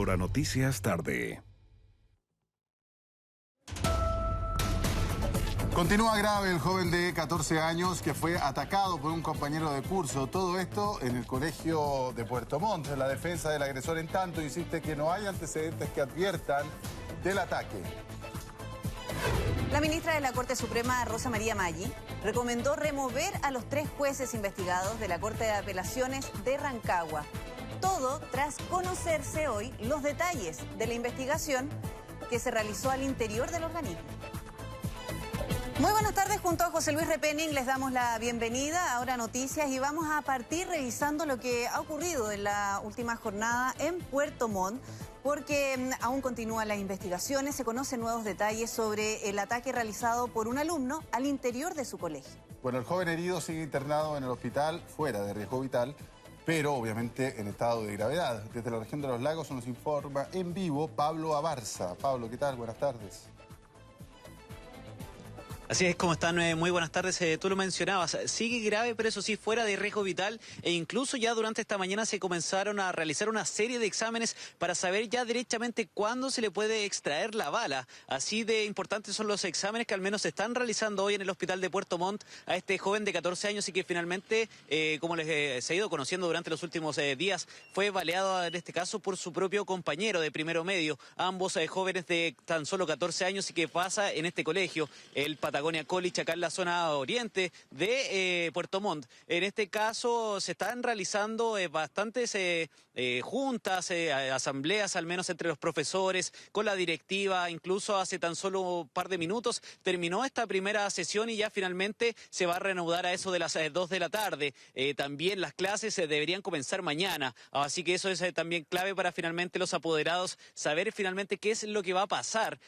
Ahora Noticias Tarde. Continúa grave el joven de 14 años que fue atacado por un compañero de curso. Todo esto en el colegio de Puerto Montt. La defensa del agresor, en tanto, insiste que no hay antecedentes que adviertan del ataque. La ministra de la Corte Suprema, Rosa María Maggi, recomendó remover a los 3 jueces investigados de la Corte de Apelaciones de Rancagua. Todo tras conocerse hoy los detalles de la investigación que se realizó al interior del organismo. Muy buenas tardes, junto a José Luis Repenning les damos la bienvenida a Ahora Noticias y vamos a partir revisando lo que ha ocurrido en la última jornada en Puerto Montt, porque aún continúan las investigaciones, se conocen nuevos detalles sobre el ataque realizado por un alumno al interior de su colegio. Bueno, el joven herido sigue internado en el hospital, fuera de riesgo vital, pero obviamente en estado de gravedad. Desde la región de Los Lagos nos informa en vivo Pablo Abarza. Pablo, ¿qué tal? Buenas tardes. Así es, ¿cómo están? Muy buenas tardes. Tú lo mencionabas, sigue grave, pero eso sí, fuera de riesgo vital, e incluso ya durante esta mañana se comenzaron a realizar una serie de exámenes para saber ya derechamente cuándo se le puede extraer la bala. Así de importantes son los exámenes que al menos se están realizando hoy en el hospital de Puerto Montt a este joven de 14 años y que finalmente, como se ha ido conociendo durante los últimos días, fue baleado en este caso por su propio compañero de primero medio. Ambos jóvenes de tan solo 14 años y que pasa en este colegio, el Patagonia College, acá en la zona oriente de Puerto Montt. En este caso se están realizando bastantes juntas, asambleas al menos entre los profesores, con la directiva. Incluso hace tan solo un par de minutos terminó esta primera sesión y ya finalmente se va a reanudar a eso de las 2 de la tarde. También las clases deberían comenzar mañana, así que eso es también clave para finalmente los apoderados saber finalmente qué es lo que va a pasar,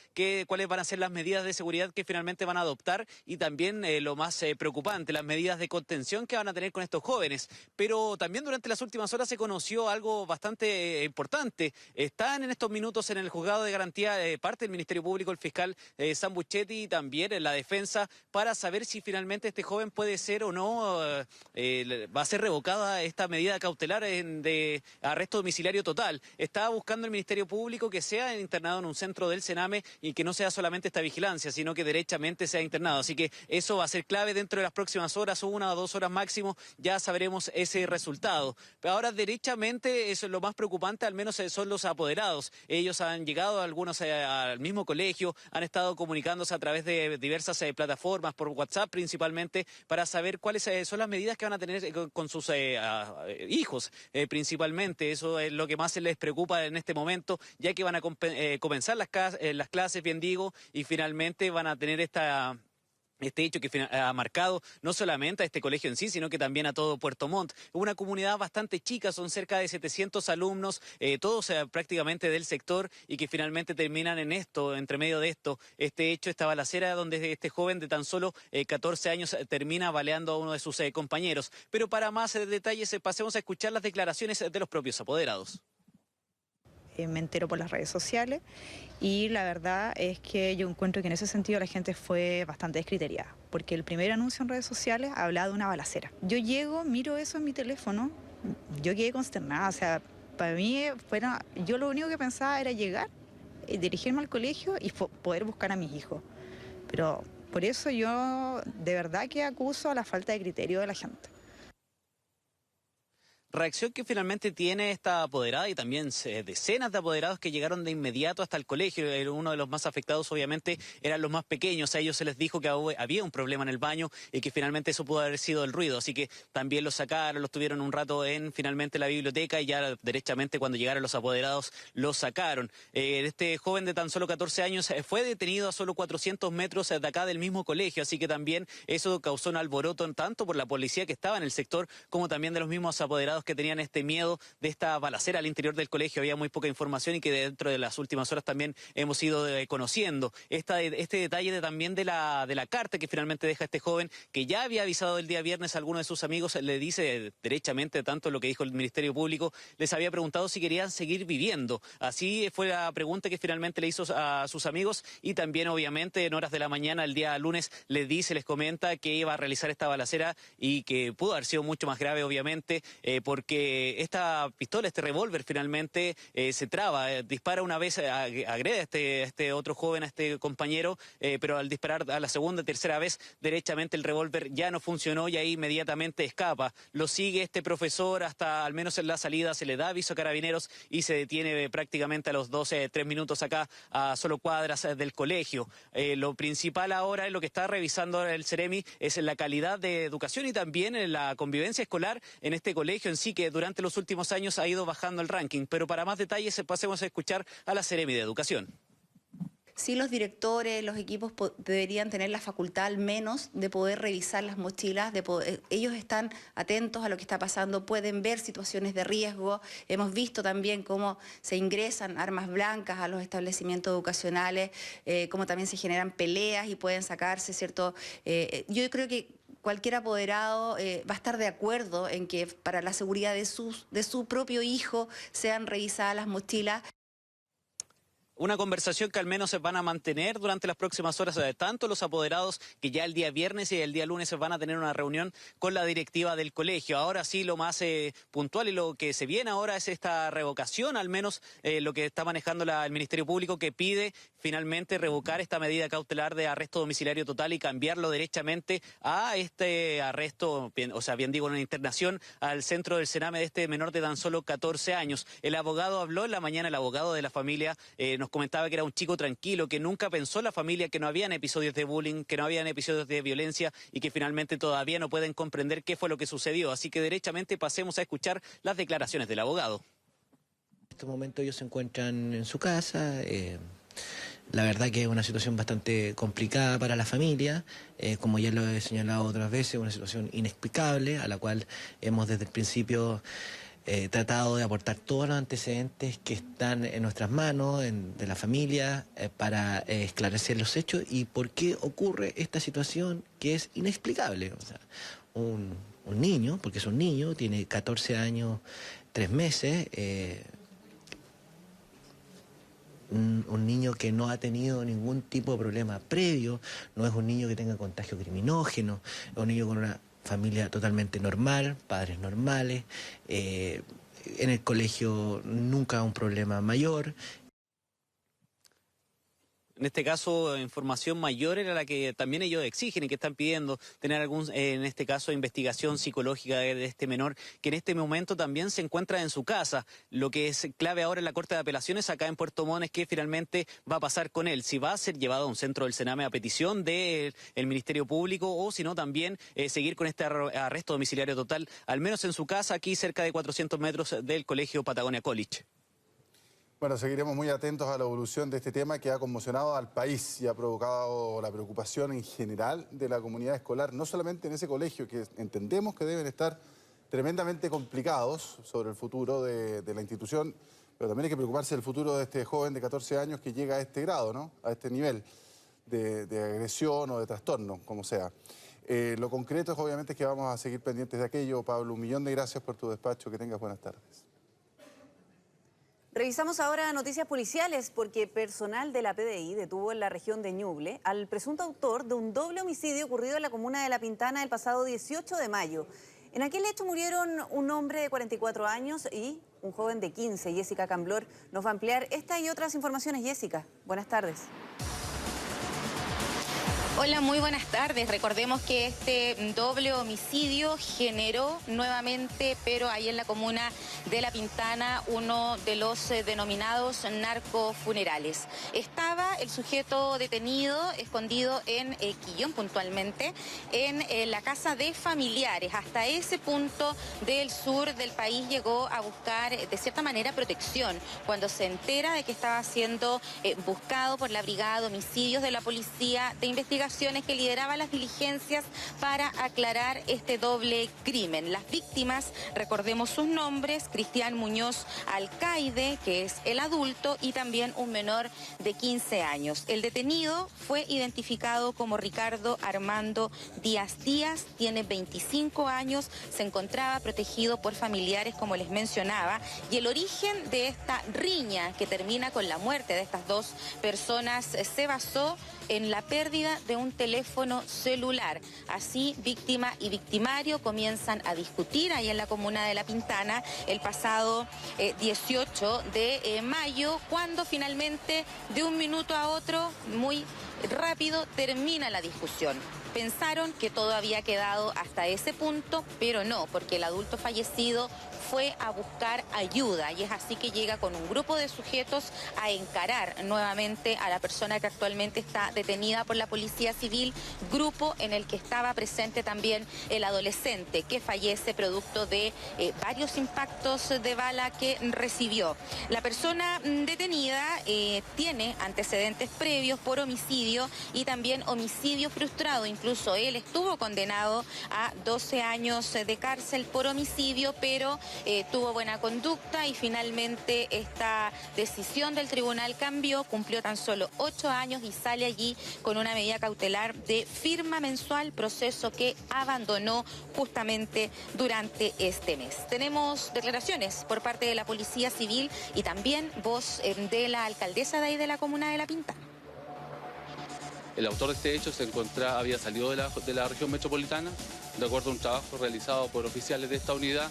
cuáles van a ser las medidas de seguridad que finalmente van a adoptar y también lo más preocupante, las medidas de contención que van a tener con estos jóvenes. Pero también durante las últimas horas se conoció algo bastante importante. Están en estos minutos en el juzgado de garantía parte del Ministerio Público, el fiscal Sam Buchetti, y también en la defensa, para saber si finalmente este joven puede ser o no, va a ser revocada esta medida cautelar de arresto domiciliario total. Está buscando el Ministerio Público que sea internado en un centro del Sename y que no sea solamente esta vigilancia, sino que derechamente sea internado. Así que eso va a ser clave dentro de las próximas horas, 1 o 2 horas máximo, ya sabremos ese resultado. Pero ahora derechamente eso es lo más preocupante, al menos son los apoderados. Ellos han llegado, algunos al mismo colegio, han estado comunicándose a través de diversas plataformas, por WhatsApp principalmente, para saber cuáles son las medidas que van a tener con sus hijos principalmente. Eso es lo que más les preocupa en este momento, ya que van a comenzar las clases, bien digo, y finalmente van a tener este hecho que ha marcado no solamente a este colegio en sí, sino que también a todo Puerto Montt. Una comunidad bastante chica, son cerca de 700 alumnos, todos prácticamente del sector, y que finalmente terminan en esto, entre medio de esto, este hecho, esta balacera, donde este joven de tan solo 14 años termina baleando a uno de sus compañeros. Pero para más detalles, pasemos a escuchar las declaraciones de los propios apoderados. Me entero por las redes sociales y la verdad es que yo encuentro que en ese sentido la gente fue bastante descriteriada, porque el primer anuncio en redes sociales hablaba de una balacera. Yo llego, miro eso en mi teléfono, yo quedé consternada, o sea, para mí yo lo único que pensaba era llegar, dirigirme al colegio y poder buscar a mis hijos. Pero por eso yo de verdad que acuso a la falta de criterio de la gente. Reacción que finalmente tiene esta apoderada y también decenas de apoderados que llegaron de inmediato hasta el colegio. Uno de los más afectados obviamente eran los más pequeños. A ellos se les dijo que había un problema en el baño y que finalmente eso pudo haber sido el ruido. Así que también los sacaron, los tuvieron un rato en finalmente la biblioteca y ya derechamente cuando llegaron los apoderados los sacaron. Este joven de tan solo 14 años fue detenido a solo 400 metros de acá del mismo colegio. Así que también eso causó un alboroto tanto por la policía que estaba en el sector como también de los mismos apoderados que tenían este miedo de esta balacera al interior del colegio. Había muy poca información y que dentro de las últimas horas también hemos ido conociendo. Este detalle también de la carta que finalmente deja este joven, que ya había avisado el día viernes a alguno de sus amigos, le dice derechamente tanto lo que dijo el Ministerio Público, les había preguntado si querían seguir viviendo. Así fue la pregunta que finalmente le hizo a sus amigos, y también obviamente en horas de la mañana el día lunes les comenta que iba a realizar esta balacera y que pudo haber sido mucho más grave obviamente porque esta pistola, este revólver finalmente se traba, dispara una vez, agrede a este otro joven, a este compañero, pero al disparar a la segunda, tercera vez, derechamente el revólver ya no funcionó y ahí inmediatamente escapa. Lo sigue este profesor hasta al menos en la salida, se le da aviso a Carabineros y se detiene prácticamente a los 12, 3 minutos acá a solo cuadras del colegio. Lo principal ahora es lo que está revisando el Ceremi, es la calidad de educación y también en la convivencia escolar en este colegio en sí, que durante los últimos años ha ido bajando el ranking. Pero para más detalles pasemos a escuchar a la Ceremi de Educación. Sí, los directores, los equipos deberían tener la facultad al menos de poder revisar las mochilas, ellos están atentos a lo que está pasando, pueden ver situaciones de riesgo. Hemos visto también cómo se ingresan armas blancas a los establecimientos educacionales, cómo también se generan peleas y pueden sacarse, ¿cierto? Yo creo que cualquier apoderado va a estar de acuerdo en que para la seguridad de su propio hijo sean revisadas las mochilas. Una conversación que al menos se van a mantener durante las próximas horas, tanto los apoderados, que ya el día viernes y el día lunes se van a tener una reunión con la directiva del colegio. Ahora sí, lo más puntual y lo que se viene ahora es esta revocación, al menos lo que está manejando el Ministerio Público, que pide finalmente revocar esta medida cautelar de arresto domiciliario total y cambiarlo derechamente a este arresto, bien digo, una internación al centro del Sename de este menor de tan solo 14 años. El abogado habló en la mañana, el abogado de la familia nos comentaba que era un chico tranquilo, que nunca pensó la familia que no habían episodios de bullying, que no habían episodios de violencia y que finalmente todavía no pueden comprender qué fue lo que sucedió. Así que derechamente pasemos a escuchar las declaraciones del abogado. En este momento ellos se encuentran en su casa. La verdad que es una situación bastante complicada para la familia, como ya lo he señalado otras veces, una situación inexplicable a la cual hemos desde el principio tratado de aportar todos los antecedentes que están en nuestras manos, de la familia, para esclarecer los hechos y por qué ocurre esta situación que es inexplicable. O sea, un niño, porque es un niño, tiene 14 años, 3 meses, un niño que no ha tenido ningún tipo de problema previo, no es un niño que tenga contagio criminógeno, es un niño con una familia totalmente normal, padres normales, en el colegio nunca un problema mayor. En este caso, información mayor era la que también ellos exigen y que están pidiendo tener en este caso, investigación psicológica de este menor, que en este momento también se encuentra en su casa. Lo que es clave ahora en la Corte de Apelaciones acá en Puerto Montt es que finalmente va a pasar con él, si va a ser llevado a un centro del Sename a petición del Ministerio Público o si no también seguir con este arresto domiciliario total, al menos en su casa, aquí cerca de 400 metros del Colegio Patagonia College. Bueno, seguiremos muy atentos a la evolución de este tema que ha conmocionado al país y ha provocado la preocupación en general de la comunidad escolar, no solamente en ese colegio, que entendemos que deben estar tremendamente complicados sobre el futuro de la institución, pero también hay que preocuparse del futuro de este joven de 14 años que llega a este grado, ¿no? A este nivel de agresión o de trastorno, como sea. Lo concreto es obviamente que vamos a seguir pendientes de aquello. Pablo, 1.000.000 de gracias por tu despacho, que tengas buenas tardes. Revisamos ahora noticias policiales porque personal de la PDI detuvo en la región de Ñuble al presunto autor de un doble homicidio ocurrido en la comuna de La Pintana el pasado 18 de mayo. En aquel hecho murieron un hombre de 44 años y un joven de 15. Jessica Camblor nos va a ampliar esta y otras informaciones. Jessica, buenas tardes. Hola, muy buenas tardes. Recordemos que este doble homicidio generó nuevamente, pero ahí en la comuna de La Pintana, uno de los denominados narcofunerales. Estaba el sujeto detenido, escondido en Quillón puntualmente, en la casa de familiares. Hasta ese punto del sur del país llegó a buscar de cierta manera protección cuando se entera de que estaba siendo buscado por la Brigada de Homicidios de la Policía de Investigación que lideraba las diligencias para aclarar este doble crimen. Las víctimas, recordemos sus nombres: Cristian Muñoz Alcaide, que es el adulto, y también un menor de 15 años. El detenido fue identificado como Ricardo Armando Díaz Díaz, tiene 25 años, se encontraba protegido por familiares, como les mencionaba, y el origen de esta riña que termina con la muerte de estas dos personas se basó en la pérdida de un teléfono celular. Así, víctima y victimario comienzan a discutir ahí en la comuna de La Pintana el pasado 18 de mayo, cuando finalmente de un minuto a otro, muy rápido, termina la discusión. Pensaron que todo había quedado hasta ese punto, pero no, porque el adulto fallecido fue a buscar ayuda y es así que llega con un grupo de sujetos a encarar nuevamente a la persona que actualmente está detenida por la Policía Civil, grupo en el que estaba presente también el adolescente que fallece producto de varios impactos de bala que recibió. La persona detenida tiene antecedentes previos por homicidio y también homicidio frustrado. Incluso él estuvo condenado a 12 años de cárcel por homicidio, pero tuvo buena conducta y finalmente esta decisión del tribunal cambió, cumplió tan solo 8 años y sale allí con una medida cautelar de firma mensual, proceso que abandonó justamente durante este mes. Tenemos declaraciones por parte de la Policía Civil y también voz de la alcaldesa de ahí de la comuna de La Pintana. El autor de este hecho había salido de la región metropolitana, de acuerdo a un trabajo realizado por oficiales de esta unidad,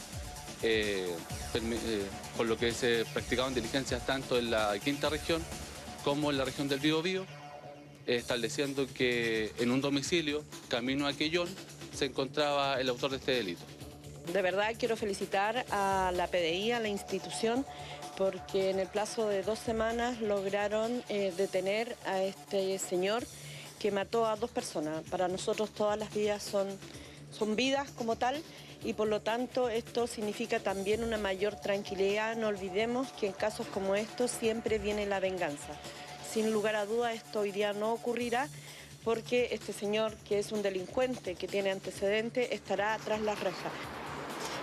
por lo que se practicaban diligencias tanto en la quinta región como en la región del Biobío, estableciendo que en un domicilio, camino a Quellón, se encontraba el autor de este delito. De verdad quiero felicitar a la PDI, a la institución, porque en el plazo de 2 semanas lograron detener a este señor que mató a 2 personas. Para nosotros todas las vidas son vidas como tal y por lo tanto esto significa también una mayor tranquilidad. No olvidemos que en casos como estos siempre viene la venganza. Sin lugar a dudas esto hoy día no ocurrirá porque este señor, que es un delincuente que tiene antecedentes, estará tras las rejas.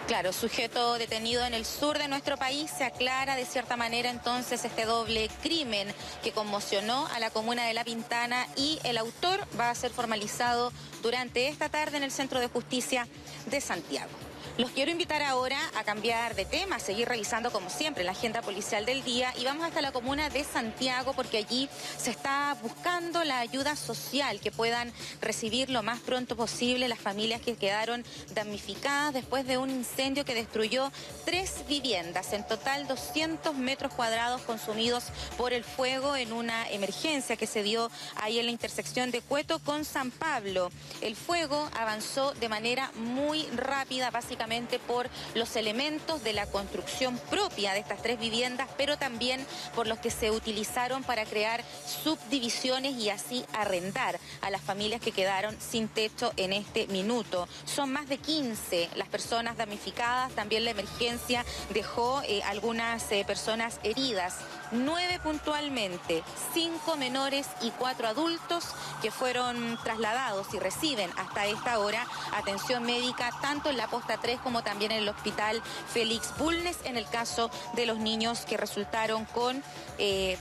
Claro, sujeto detenido en el sur de nuestro país, se aclara de cierta manera entonces este doble crimen que conmocionó a la comuna de La Pintana y el autor va a ser formalizado durante esta tarde en el Centro de Justicia de Santiago. Los quiero invitar ahora a cambiar de tema, a seguir revisando como siempre la agenda policial del día y vamos hasta la comuna de Santiago porque allí se está buscando la ayuda social que puedan recibir lo más pronto posible las familias que quedaron damnificadas después de un incendio que destruyó 3 viviendas, en total 200 metros cuadrados consumidos por el fuego en una emergencia que se dio ahí en la intersección de Cueto con San Pablo. El fuego avanzó de manera muy rápida, básicamente por los elementos de la construcción propia de estas 3 viviendas, pero también por los que se utilizaron para crear subdivisiones y así arrendar a las familias que quedaron sin techo en este minuto. Son más de 15 las personas damnificadas, también la emergencia dejó algunas personas heridas, 9 puntualmente, 5 menores y 4 adultos que fueron trasladados y reciben hasta esta hora atención médica tanto en la posta 3 como también en el hospital Félix Bulnes en el caso de los niños que resultaron con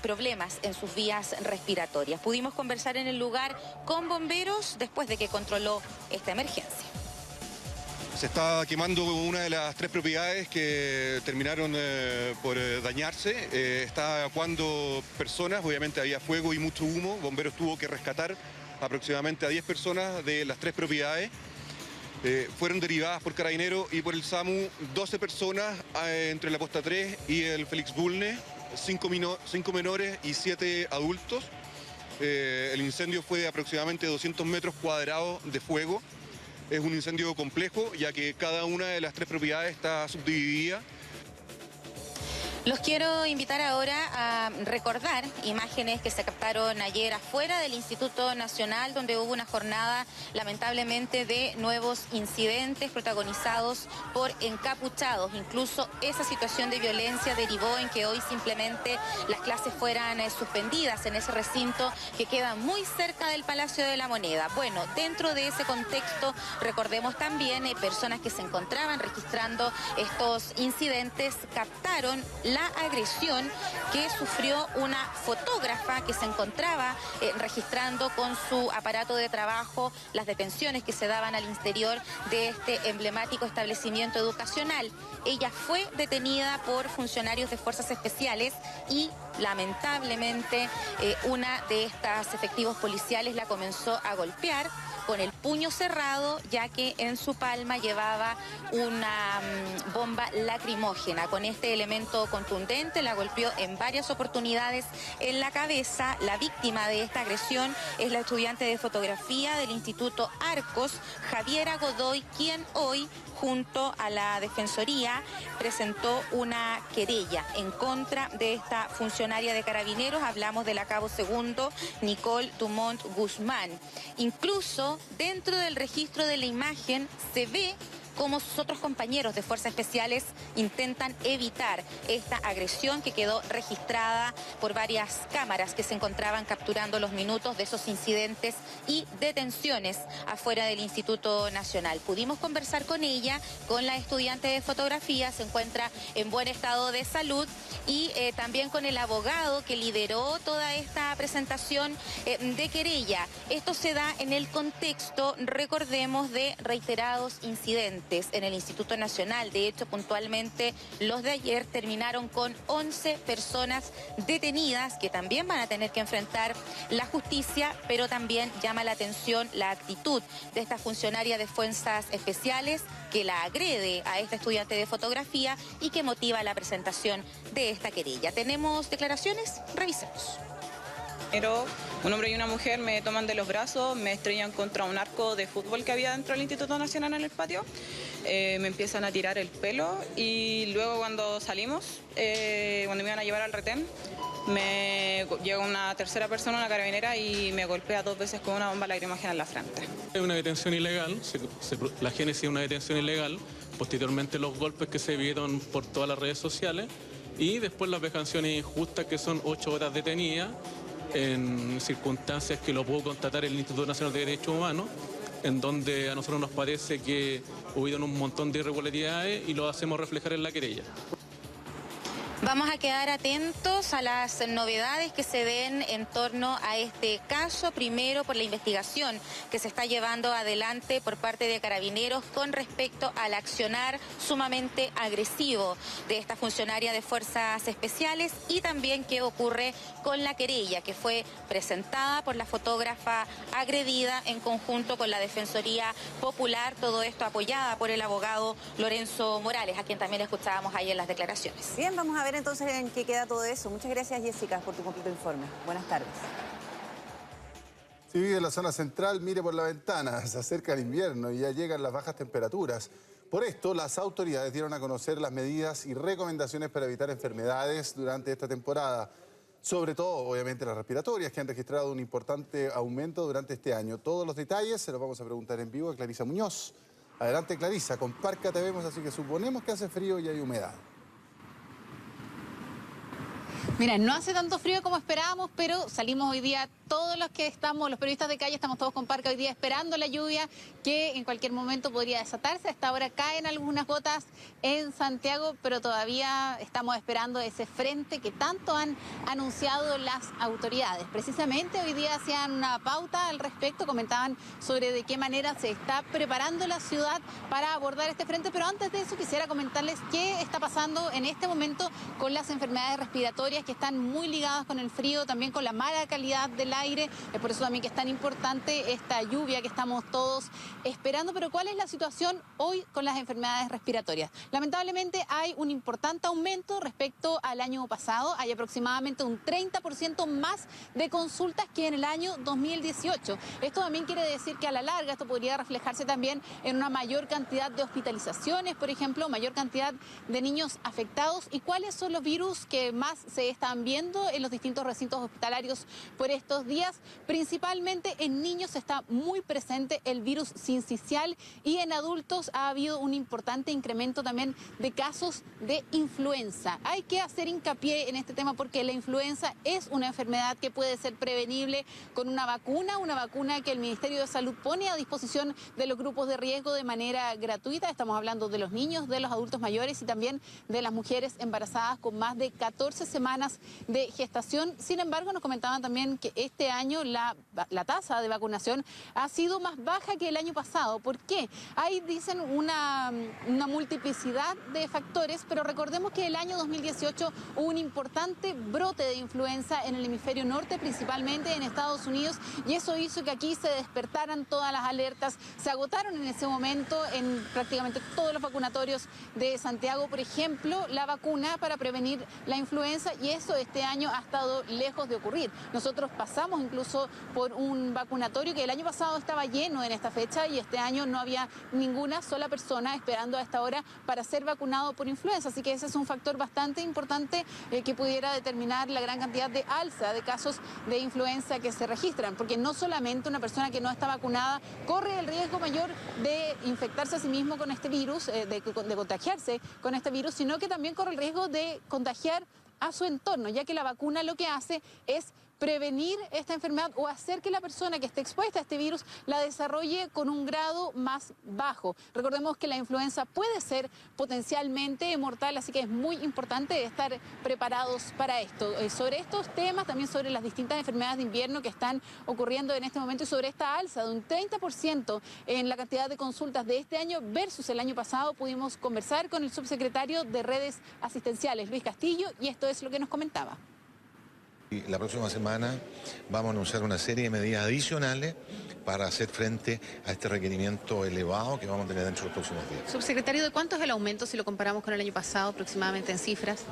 problemas en sus vías respiratorias. Pudimos conversar en el lugar con bomberos después de que controló esta emergencia. Se está quemando una de las 3 propiedades que terminaron por dañarse. Está evacuando personas, obviamente había fuego y mucho humo. Bomberos tuvo que rescatar aproximadamente a 10 personas de las 3 propiedades. Fueron derivadas por Carabineros y por el SAMU 12 personas entre la posta 3 y el Félix Bulnes, 5 menores y 7 adultos. El incendio fue de aproximadamente 200 metros cuadrados de fuego. Es un incendio complejo, ya que cada una de las 3 propiedades está subdividida. Los quiero invitar ahora a recordar imágenes que se captaron ayer afuera del Instituto Nacional, donde hubo una jornada lamentablemente de nuevos incidentes protagonizados por encapuchados. Incluso esa situación de violencia derivó en que hoy simplemente las clases fueran suspendidas en ese recinto que queda muy cerca del Palacio de la Moneda. Bueno, dentro de ese contexto recordemos también personas que se encontraban registrando estos incidentes captaron la agresión que sufrió una fotógrafa que se encontraba registrando con su aparato de trabajo las detenciones que se daban al interior de este emblemático establecimiento educacional. Ella fue detenida por funcionarios de fuerzas especiales y lamentablemente una de estas efectivos policiales la comenzó a golpear con el puño cerrado, ya que en su palma llevaba una bomba lacrimógena. Con este elemento contundente la golpeó en varias oportunidades en la cabeza. La víctima de esta agresión es la estudiante de fotografía del Instituto Arcos, Javiera Godoy, quien hoy, junto a la Defensoría, presentó una querella en contra de esta funcionaria de Carabineros. Hablamos de la cabo segundo Nicole Dumont Guzmán. Incluso dentro del registro de la imagen se ve cómo sus otros compañeros de fuerzas especiales intentan evitar esta agresión que quedó registrada por varias cámaras que se encontraban capturando los minutos de esos incidentes y detenciones afuera del Instituto Nacional. Pudimos conversar con ella, con la estudiante de fotografía, se encuentra en buen estado de salud, y también con el abogado que lideró toda esta presentación de querella. Esto se da en el contexto, recordemos, de reiterados incidentes en el Instituto Nacional. De hecho, puntualmente los de ayer terminaron con 11 personas detenidas que también van a tener que enfrentar la justicia, pero también llama la atención la actitud de esta funcionaria de fuerzas especiales que la agrede a esta estudiante de fotografía y que motiva la presentación de esta querella. ¿Tenemos declaraciones? Revisemos. Pero un hombre y una mujer me toman de los brazos, me estrellan contra un arco de fútbol que había dentro del Instituto Nacional en el patio, me empiezan a tirar el pelo y luego cuando salimos, cuando me iban a llevar al retén, me llega una tercera persona, una carabinera, y me golpea 2 veces con una bomba lacrimógena en la frente. Es una detención ilegal, la génesis es una detención ilegal, posteriormente los golpes que se vieron por todas las redes sociales y después las vejaciones injustas, que son 8 horas detenidas en circunstancias que lo pudo constatar el Instituto Nacional de Derechos Humanos, en donde a nosotros nos parece que hubieron un montón de irregularidades y lo hacemos reflejar en la querella. Vamos a quedar atentos a las novedades que se den en torno a este caso, primero por la investigación que se está llevando adelante por parte de Carabineros con respecto al accionar sumamente agresivo de esta funcionaria de fuerzas especiales, y también qué ocurre con la querella que fue presentada por la fotógrafa agredida en conjunto con la Defensoría Popular, todo esto apoyada por el abogado Lorenzo Morales, a quien también escuchábamos ahí en las declaraciones. Bien, vamos a ver entonces en qué queda todo eso. Muchas gracias, Jessica, por tu completo informe. Buenas tardes. Si vive en la zona central, mire por la ventana. Se acerca el invierno y ya llegan las bajas temperaturas. Por esto, las autoridades dieron a conocer las medidas y recomendaciones para evitar enfermedades durante esta temporada. Sobre todo, obviamente, las respiratorias, que han registrado un importante aumento durante este año. Todos los detalles se los vamos a preguntar en vivo a Clarisa Muñoz. Adelante, Clarisa. Con Parca te vemos, así que suponemos que hace frío y hay humedad. Mira, no hace tanto frío como esperábamos, pero salimos hoy día, todos los que estamos, los periodistas de calle, estamos todos con Parca hoy día esperando la lluvia que en cualquier momento podría desatarse. Hasta ahora caen algunas gotas en Santiago, pero todavía estamos esperando ese frente que tanto han anunciado las autoridades. Precisamente hoy día hacían una pauta al respecto, comentaban sobre de qué manera se está preparando la ciudad para abordar este frente, pero antes de eso quisiera comentarles qué está pasando en este momento con las enfermedades respiratorias que están muy ligadas con el frío, también con la mala calidad del aire. Es por eso también que es tan importante esta lluvia que estamos todos esperando. Pero ¿cuál es la situación hoy con las enfermedades respiratorias? Lamentablemente hay un importante aumento respecto al año pasado. Hay aproximadamente un 30% más de consultas que en el año 2018. Esto también quiere decir que a la larga esto podría reflejarse también en una mayor cantidad de hospitalizaciones, por ejemplo, mayor cantidad de niños afectados. ¿Y cuáles son los virus que más se están viendo en los distintos recintos hospitalarios por estos días. Principalmente en niños está muy presente el virus sincicial y en adultos ha habido un importante incremento también de casos de influenza. Hay que hacer hincapié en este tema porque la influenza es una enfermedad que puede ser prevenible con una vacuna que el Ministerio de Salud pone a disposición de los grupos de riesgo de manera gratuita. Estamos hablando de los niños, de los adultos mayores y también de las mujeres embarazadas con más de 14 semanas de gestación. Sin embargo, nos comentaban también que este año la tasa de vacunación ha sido más baja que el año pasado. ¿Por qué? Hay, dicen, una multiplicidad de factores, pero recordemos que el año 2018 hubo un importante brote de influenza en el hemisferio norte, principalmente en Estados Unidos, y eso hizo que aquí se despertaran todas las alertas. Se agotaron en ese momento en prácticamente todos los vacunatorios de Santiago, por ejemplo, la vacuna para prevenir la influenza, y eso este año ha estado lejos de ocurrir. Nosotros pasamos incluso por un vacunatorio que el año pasado estaba lleno en esta fecha y este año no había ninguna sola persona esperando a esta hora para ser vacunado por influenza, así que ese es un factor bastante importante que pudiera determinar la gran cantidad de alza de casos de influenza que se registran, porque no solamente una persona que no está vacunada corre el riesgo mayor de infectarse a sí mismo con este virus, de contagiarse con este virus, sino que también corre el riesgo de contagiar a su entorno, ya que la vacuna lo que hace es prevenir esta enfermedad o hacer que la persona que esté expuesta a este virus la desarrolle con un grado más bajo. Recordemos que la influenza puede ser potencialmente mortal, así que es muy importante estar preparados para esto. Sobre estos temas, también sobre las distintas enfermedades de invierno que están ocurriendo en este momento y sobre esta alza de un 30% en la cantidad de consultas de este año versus el año pasado, pudimos conversar con el subsecretario de Redes Asistenciales, Luis Castillo, y esto es lo que nos comentaba. La próxima semana vamos a anunciar una serie de medidas adicionales para hacer frente a este requerimiento elevado que vamos a tener dentro de los próximos días. Subsecretario, ¿de cuánto es el aumento si lo comparamos con el año pasado aproximadamente en cifras?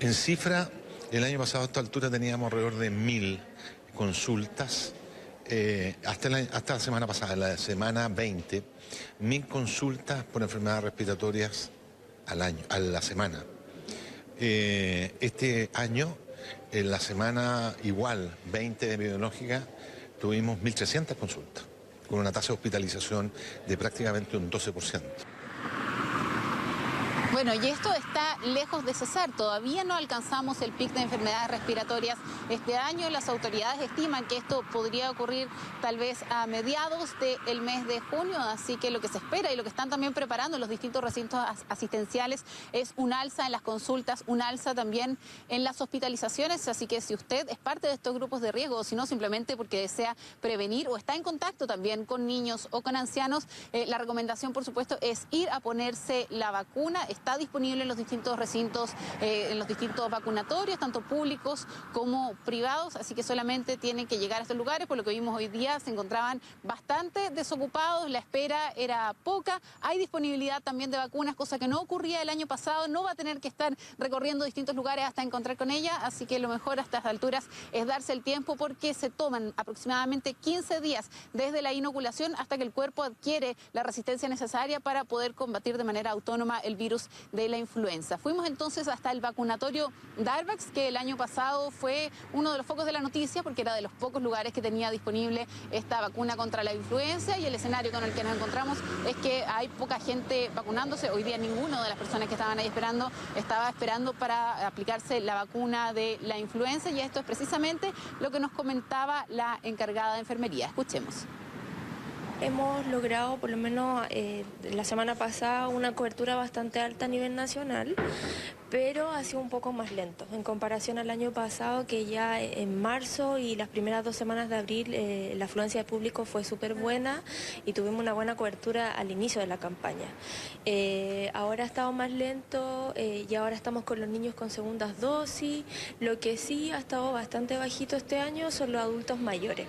En cifra, el año pasado a esta altura teníamos alrededor de 1000 consultas. Hasta la semana pasada, la semana 20, 1000 consultas por enfermedades respiratorias a la semana. Este año, en la semana igual, 20 epidemiológica, tuvimos 1.300 consultas, con una tasa de hospitalización de prácticamente un 12%. Bueno, y esto está lejos de cesar. Todavía no alcanzamos el pic de enfermedades respiratorias este año. Las autoridades estiman que esto podría ocurrir tal vez a mediados del mes de junio. Así que lo que se espera y lo que están también preparando los distintos recintos asistenciales es un alza en las consultas, un alza también en las hospitalizaciones. Así que si usted es parte de estos grupos de riesgo, o si no simplemente porque desea prevenir o está en contacto también con niños o con ancianos, la recomendación, por supuesto, es ir a ponerse la vacuna. Está disponible en los distintos recintos, en los distintos vacunatorios, tanto públicos como privados, así que solamente tienen que llegar a estos lugares. Por lo que vimos hoy día, se encontraban bastante desocupados, la espera era poca, hay disponibilidad también de vacunas, cosa que no ocurría el año pasado, no va a tener que estar recorriendo distintos lugares hasta encontrar con ella, así que lo mejor a estas alturas es darse el tiempo porque se toman aproximadamente 15 días desde la inoculación hasta que el cuerpo adquiere la resistencia necesaria para poder combatir de manera autónoma el virus de la influenza. Fuimos entonces hasta el vacunatorio Darvax, que el año pasado fue uno de los focos de la noticia porque era de los pocos lugares que tenía disponible esta vacuna contra la influenza, y el escenario con el que nos encontramos es que hay poca gente vacunándose. Hoy día ninguno de las personas que estaban ahí estaba esperando para aplicarse la vacuna de la influenza, y esto es precisamente lo que nos comentaba la encargada de enfermería. Escuchemos. Hemos logrado, por lo menos la semana pasada, una cobertura bastante alta a nivel nacional, pero ha sido un poco más lento en comparación al año pasado, que ya en marzo y las primeras 2 semanas de abril la afluencia de público fue súper buena y tuvimos una buena cobertura al inicio de la campaña. Ahora ha estado más lento y ahora estamos con los niños con segundas dosis. Lo que sí ha estado bastante bajito este año son los adultos mayores.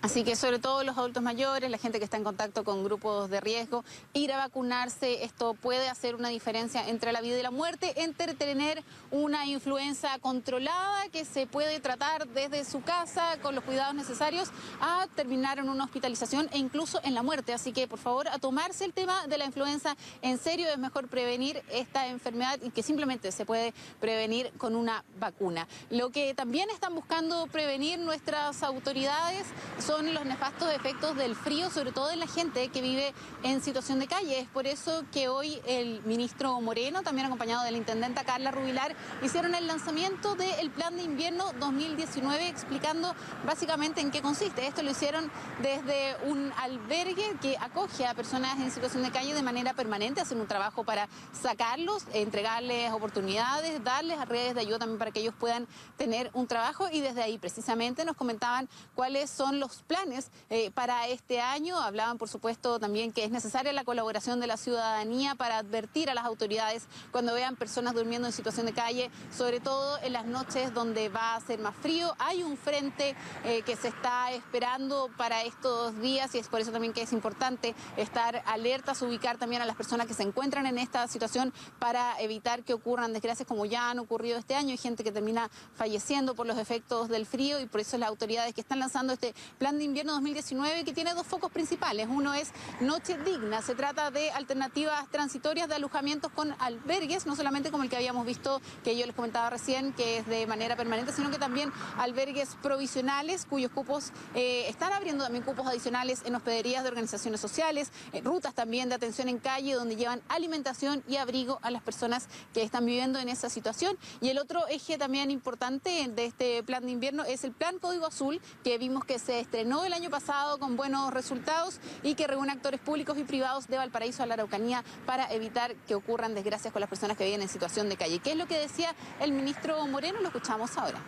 Así que sobre todo los adultos mayores, la gente que está en contacto con grupos de riesgo, ir a vacunarse, esto puede hacer una diferencia entre la vida y la muerte, entre tener una influenza controlada que se puede tratar desde su casa con los cuidados necesarios a terminar en una hospitalización e incluso en la muerte. Así que por favor a tomarse el tema de la influenza en serio, es mejor prevenir esta enfermedad y que simplemente se puede prevenir con una vacuna. Lo que también están buscando prevenir nuestras autoridades son los nefastos efectos del frío, sobre todo en la gente que vive en situación de calle. Es por eso que hoy el ministro Moreno, también acompañado de la intendenta Carla Rubilar, hicieron el lanzamiento del Plan de Invierno 2019, explicando básicamente en qué consiste. Esto lo hicieron desde un albergue que acoge a personas en situación de calle de manera permanente, hacen un trabajo para sacarlos, entregarles oportunidades, darles redes de ayuda también para que ellos puedan tener un trabajo, y desde ahí precisamente nos comentaban cuáles son los planes para este año. Hablaban, por supuesto, también que es necesaria la colaboración de la ciudadanía para advertir a las autoridades cuando vean personas durmiendo en situación de calle, sobre todo en las noches donde va a ser más frío. Hay un frente que se está esperando para estos días y es por eso también que es importante estar alertas, ubicar también a las personas que se encuentran en esta situación para evitar que ocurran desgracias como ya han ocurrido este año. Hay gente que termina falleciendo por los efectos del frío y por eso las autoridades que están lanzando este Plan de Invierno 2019, que tiene dos focos principales. Uno es Noche Digna. Se trata de alternativas transitorias de alojamientos con albergues, no solamente como el que habíamos visto, que yo les comentaba recién, que es de manera permanente, sino que también albergues provisionales, cuyos cupos están abriendo también cupos adicionales en hospederías de organizaciones sociales, rutas también de atención en calle, donde llevan alimentación y abrigo a las personas que están viviendo en esa situación. Y el otro eje también importante de este Plan de Invierno es el Plan Código Azul, que vimos que se estrenó el año pasado con buenos resultados y que reúne actores públicos y privados de Valparaíso a la Araucanía para evitar que ocurran desgracias con las personas que viven en situación de calle. ¿Qué es lo que decía el ministro Moreno? Lo escuchamos ahora.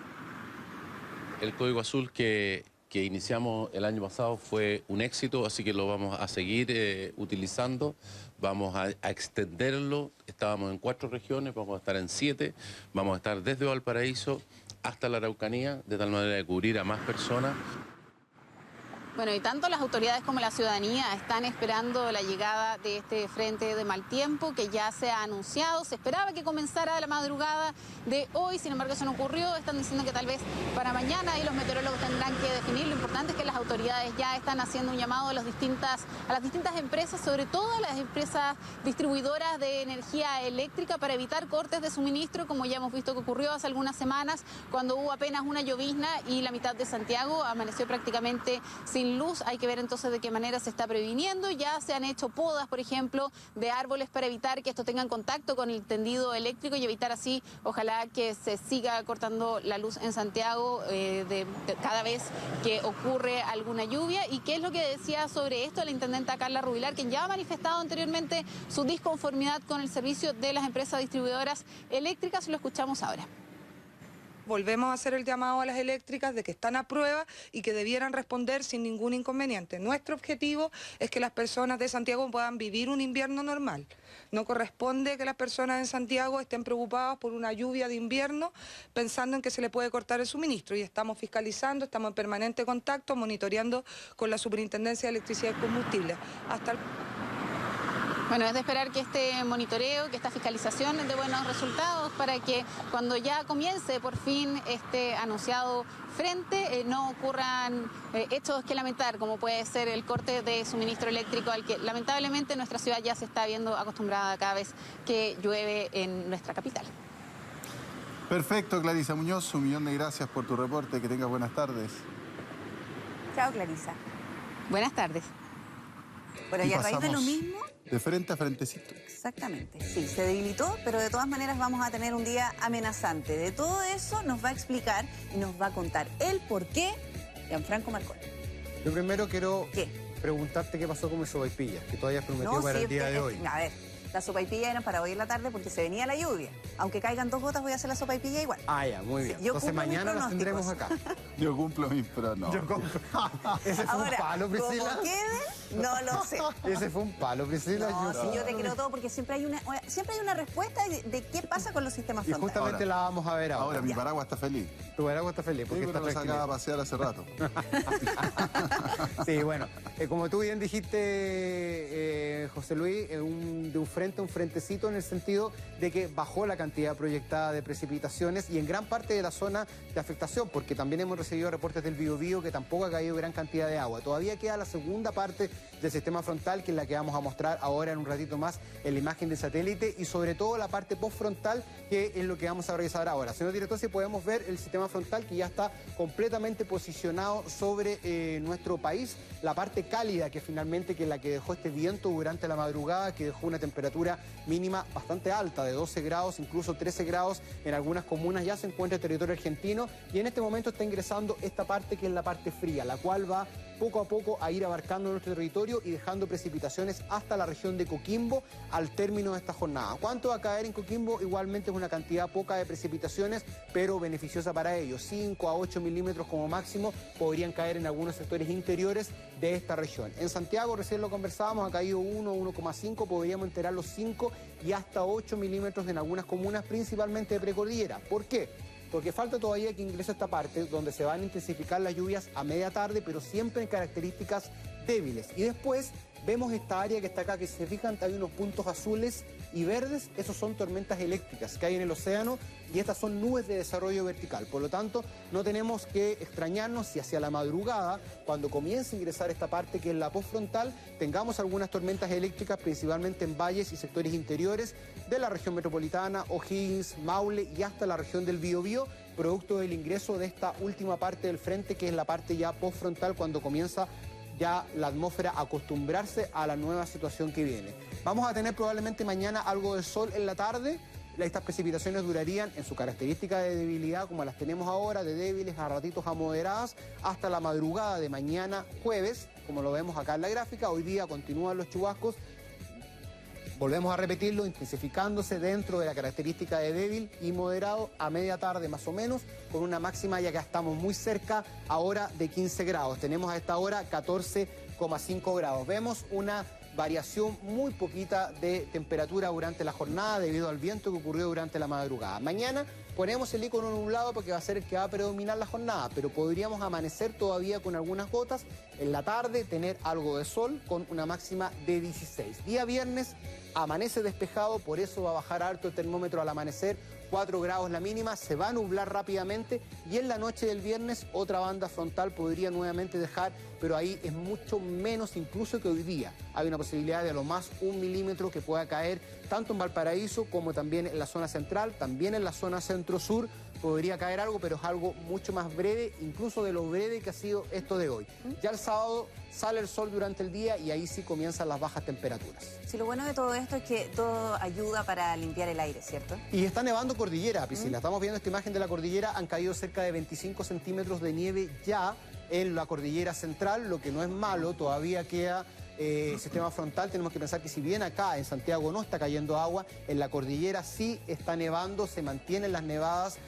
El Código Azul que iniciamos el año pasado fue un éxito, así que lo vamos a seguir utilizando, vamos a extenderlo. Estábamos en 4 regiones, vamos a estar en 7, vamos a estar desde Valparaíso hasta la Araucanía, de tal manera de cubrir a más personas. Bueno, y tanto las autoridades como la ciudadanía están esperando la llegada de este frente de mal tiempo que ya se ha anunciado. Se esperaba que comenzara la madrugada de hoy, sin embargo eso no ocurrió. Están diciendo que tal vez para mañana y los meteorólogos tendrán que definir. Lo importante es que las autoridades ya están haciendo un llamado a las distintas empresas, sobre todo a las empresas distribuidoras de energía eléctrica, para evitar cortes de suministro, como ya hemos visto que ocurrió hace algunas semanas, cuando hubo apenas una llovizna y la mitad de Santiago amaneció prácticamente sin luz. Hay que ver entonces de qué manera se está previniendo. Ya se han hecho podas, por ejemplo, de árboles para evitar que estos tengan contacto con el tendido eléctrico y evitar así, ojalá, que se siga cortando la luz en Santiago cada vez que ocurre alguna lluvia. ¿Y qué es lo que decía sobre esto la intendenta Carla Rubilar, quien ya ha manifestado anteriormente su disconformidad con el servicio de las empresas distribuidoras eléctricas? Lo escuchamos ahora. Volvemos a hacer el llamado a las eléctricas de que están a prueba y que debieran responder sin ningún inconveniente. Nuestro objetivo es que las personas de Santiago puedan vivir un invierno normal. No corresponde que las personas en Santiago estén preocupadas por una lluvia de invierno pensando en que se le puede cortar el suministro. Y estamos fiscalizando, estamos en permanente contacto, monitoreando con la Superintendencia de Electricidad y Combustible. Bueno, es de esperar que este monitoreo, que esta fiscalización dé buenos resultados para que cuando ya comience por fin este anunciado frente no ocurran hechos que lamentar, como puede ser el corte de suministro eléctrico al que lamentablemente nuestra ciudad ya se está viendo acostumbrada cada vez que llueve en nuestra capital. Perfecto, Clarisa Muñoz, 1.000.000 de gracias por tu reporte. Que tengas buenas tardes. Chao, Clarisa. Buenas tardes. Bueno, y a raíz de lo mismo... De frente a frentecito. Exactamente, sí, se debilitó, pero de todas maneras vamos a tener un día amenazante. De todo eso nos va a explicar y nos va a contar el por qué Gianfranco Marconi. Yo primero quiero preguntarte qué pasó con mis sopaipillas, que todavía has prometido para el día de hoy. A ver, las sopaipillas eran para hoy en la tarde porque se venía la lluvia. Aunque caigan 2 gotas voy a hacer la sopaipilla igual. Ah, ya, muy bien. Sí, entonces mañana las tendremos acá. Yo cumplo mis pronósticos. Ese fue un palo, Priscila. Como quede, No lo sé. Ese fue un palo, Priscila. No, sí, yo te creo todo porque siempre hay una respuesta de qué pasa con los sistemas Y frontales. justamente la vamos a ver ahora. Ahora, mi paraguas está feliz. Tu paraguas está feliz porque Sí, está pero lo tranquilo. sacaba a pasear hace rato. Sí, bueno, como tú bien dijiste, José Luis, de un frente a un frentecito en el sentido de que bajó la cantidad proyectada de precipitaciones y en gran parte de la zona de afectación, porque también hemos recibido reportes del Biobío que tampoco ha caído gran cantidad de agua. Todavía queda la segunda parte del sistema frontal, que es la que vamos a mostrar ahora en un ratito más en la imagen de satélite, y sobre todo la parte postfrontal, que es lo que vamos a revisar ahora. Señor director, si podemos ver el sistema frontal que ya está completamente posicionado sobre nuestro país, la parte cálida que finalmente que es la que dejó este viento durante la madrugada, que dejó una temperatura mínima bastante alta, de 12 grados, incluso 13 grados en algunas comunas, ya se encuentra en territorio argentino, y en este momento está ingresando esta parte que es la parte fría, la cual va poco a poco a ir abarcando nuestro territorio y dejando precipitaciones hasta la región de Coquimbo al término de esta jornada. ¿Cuánto va a caer en Coquimbo? Igualmente es una cantidad poca de precipitaciones, pero beneficiosa para ellos. 5 a 8 milímetros como máximo podrían caer en algunos sectores interiores de esta región. En Santiago, recién lo conversábamos, ha caído 1, 1,5, podríamos enterar los 5 y hasta 8 milímetros en algunas comunas, principalmente de precordillera. ¿Por qué? Porque falta todavía que ingrese esta parte donde se van a intensificar las lluvias a media tarde, pero siempre en características débiles. Y después vemos esta área que está acá, que si se fijan hay unos puntos azules y verdes, esos son tormentas eléctricas que hay en el océano y estas son nubes de desarrollo vertical. Por lo tanto, no tenemos que extrañarnos si hacia la madrugada, cuando comience a ingresar esta parte que es la postfrontal, tengamos algunas tormentas eléctricas, principalmente en valles y sectores interiores de la región metropolitana, O'Higgins, Maule y hasta la región del Biobío, producto del ingreso de esta última parte del frente, que es la parte ya postfrontal, cuando comienza ya la atmósfera a acostumbrarse a la nueva situación que viene. Vamos a tener probablemente mañana algo de sol en la tarde. Estas precipitaciones durarían en su característica de debilidad, como las tenemos ahora, de débiles a ratitos a moderadas, hasta la madrugada de mañana jueves, como lo vemos acá en la gráfica. Hoy día continúan los chubascos. Volvemos a repetirlo, intensificándose dentro de la característica de débil y moderado a media tarde más o menos, con una máxima ya que estamos muy cerca ahora de 15 grados. Tenemos a esta hora 14,5 grados. Vemos una variación muy poquita de temperatura durante la jornada debido al viento que ocurrió durante la madrugada. Mañana ponemos el icono nublado porque va a ser el que va a predominar la jornada, pero podríamos amanecer todavía con algunas gotas. En la tarde tener algo de sol con una máxima de 16. Día viernes amanece despejado, por eso va a bajar harto el termómetro al amanecer, 4 grados la mínima, se va a nublar rápidamente y en la noche del viernes otra banda frontal podría nuevamente dejar, pero ahí es mucho menos incluso que hoy día. Hay una posibilidad de a lo más 1 milímetro que pueda caer tanto en Valparaíso como también en la zona central, también en la zona centro-sur podría caer algo, pero es algo mucho más breve, incluso de lo breve que ha sido esto de hoy. Ya el sábado sale el sol durante el día y ahí sí comienzan las bajas temperaturas. Sí, lo bueno de todo esto es que todo ayuda para limpiar el aire, ¿cierto? Y está nevando cordillera, Priscila. Estamos viendo esta imagen de la cordillera, han caído cerca de 25 centímetros de nieve ya en la cordillera central, lo que no es malo, todavía queda sistema frontal. Tenemos que pensar que si bien acá en Santiago no está cayendo agua, en la cordillera sí está nevando, se mantienen las nevadas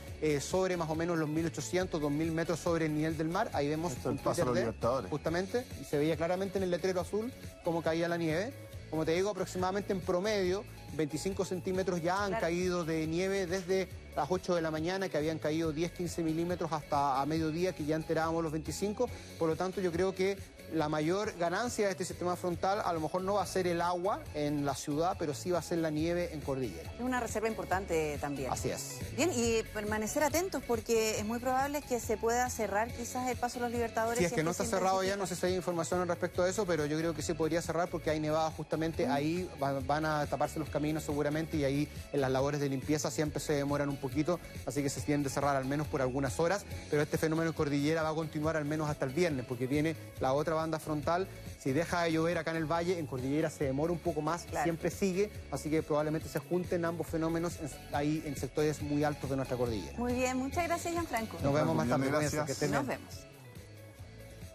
sobre más o menos los 1.800, 2.000 metros sobre el nivel del mar. Ahí vemos el paso de los Libertadores. Justamente, y se veía claramente en el letrero azul cómo caía la nieve. Como te digo, aproximadamente en promedio, 25 centímetros ya han caído de nieve desde las 8 de la mañana, que habían caído 10, 15 milímetros hasta a mediodía, que ya enterábamos los 25. Por lo tanto, yo creo que la mayor ganancia de este sistema frontal a lo mejor no va a ser el agua en la ciudad, pero sí va a ser la nieve en cordillera. Es una reserva importante también. Así es. Bien, y permanecer atentos porque es muy probable que se pueda cerrar quizás el paso de los Libertadores. Si es que no está cerrado ya, no sé si hay información al respecto de eso, pero yo creo que se podría cerrar porque hay nevada justamente ahí, van a taparse los caminos seguramente y ahí en las labores de limpieza siempre se demoran un poquito, así que se tiende a cerrar al menos por algunas horas, pero este fenómeno en cordillera va a continuar al menos hasta el viernes porque viene la otra banda frontal. Si deja de llover acá en el valle, en cordillera se demora un poco más, siempre sigue, así que probablemente se junten ambos fenómenos ahí en sectores muy altos de nuestra cordillera. Muy bien, muchas gracias, Gianfranco. Nos vemos más tarde. Gracias. Nos vemos.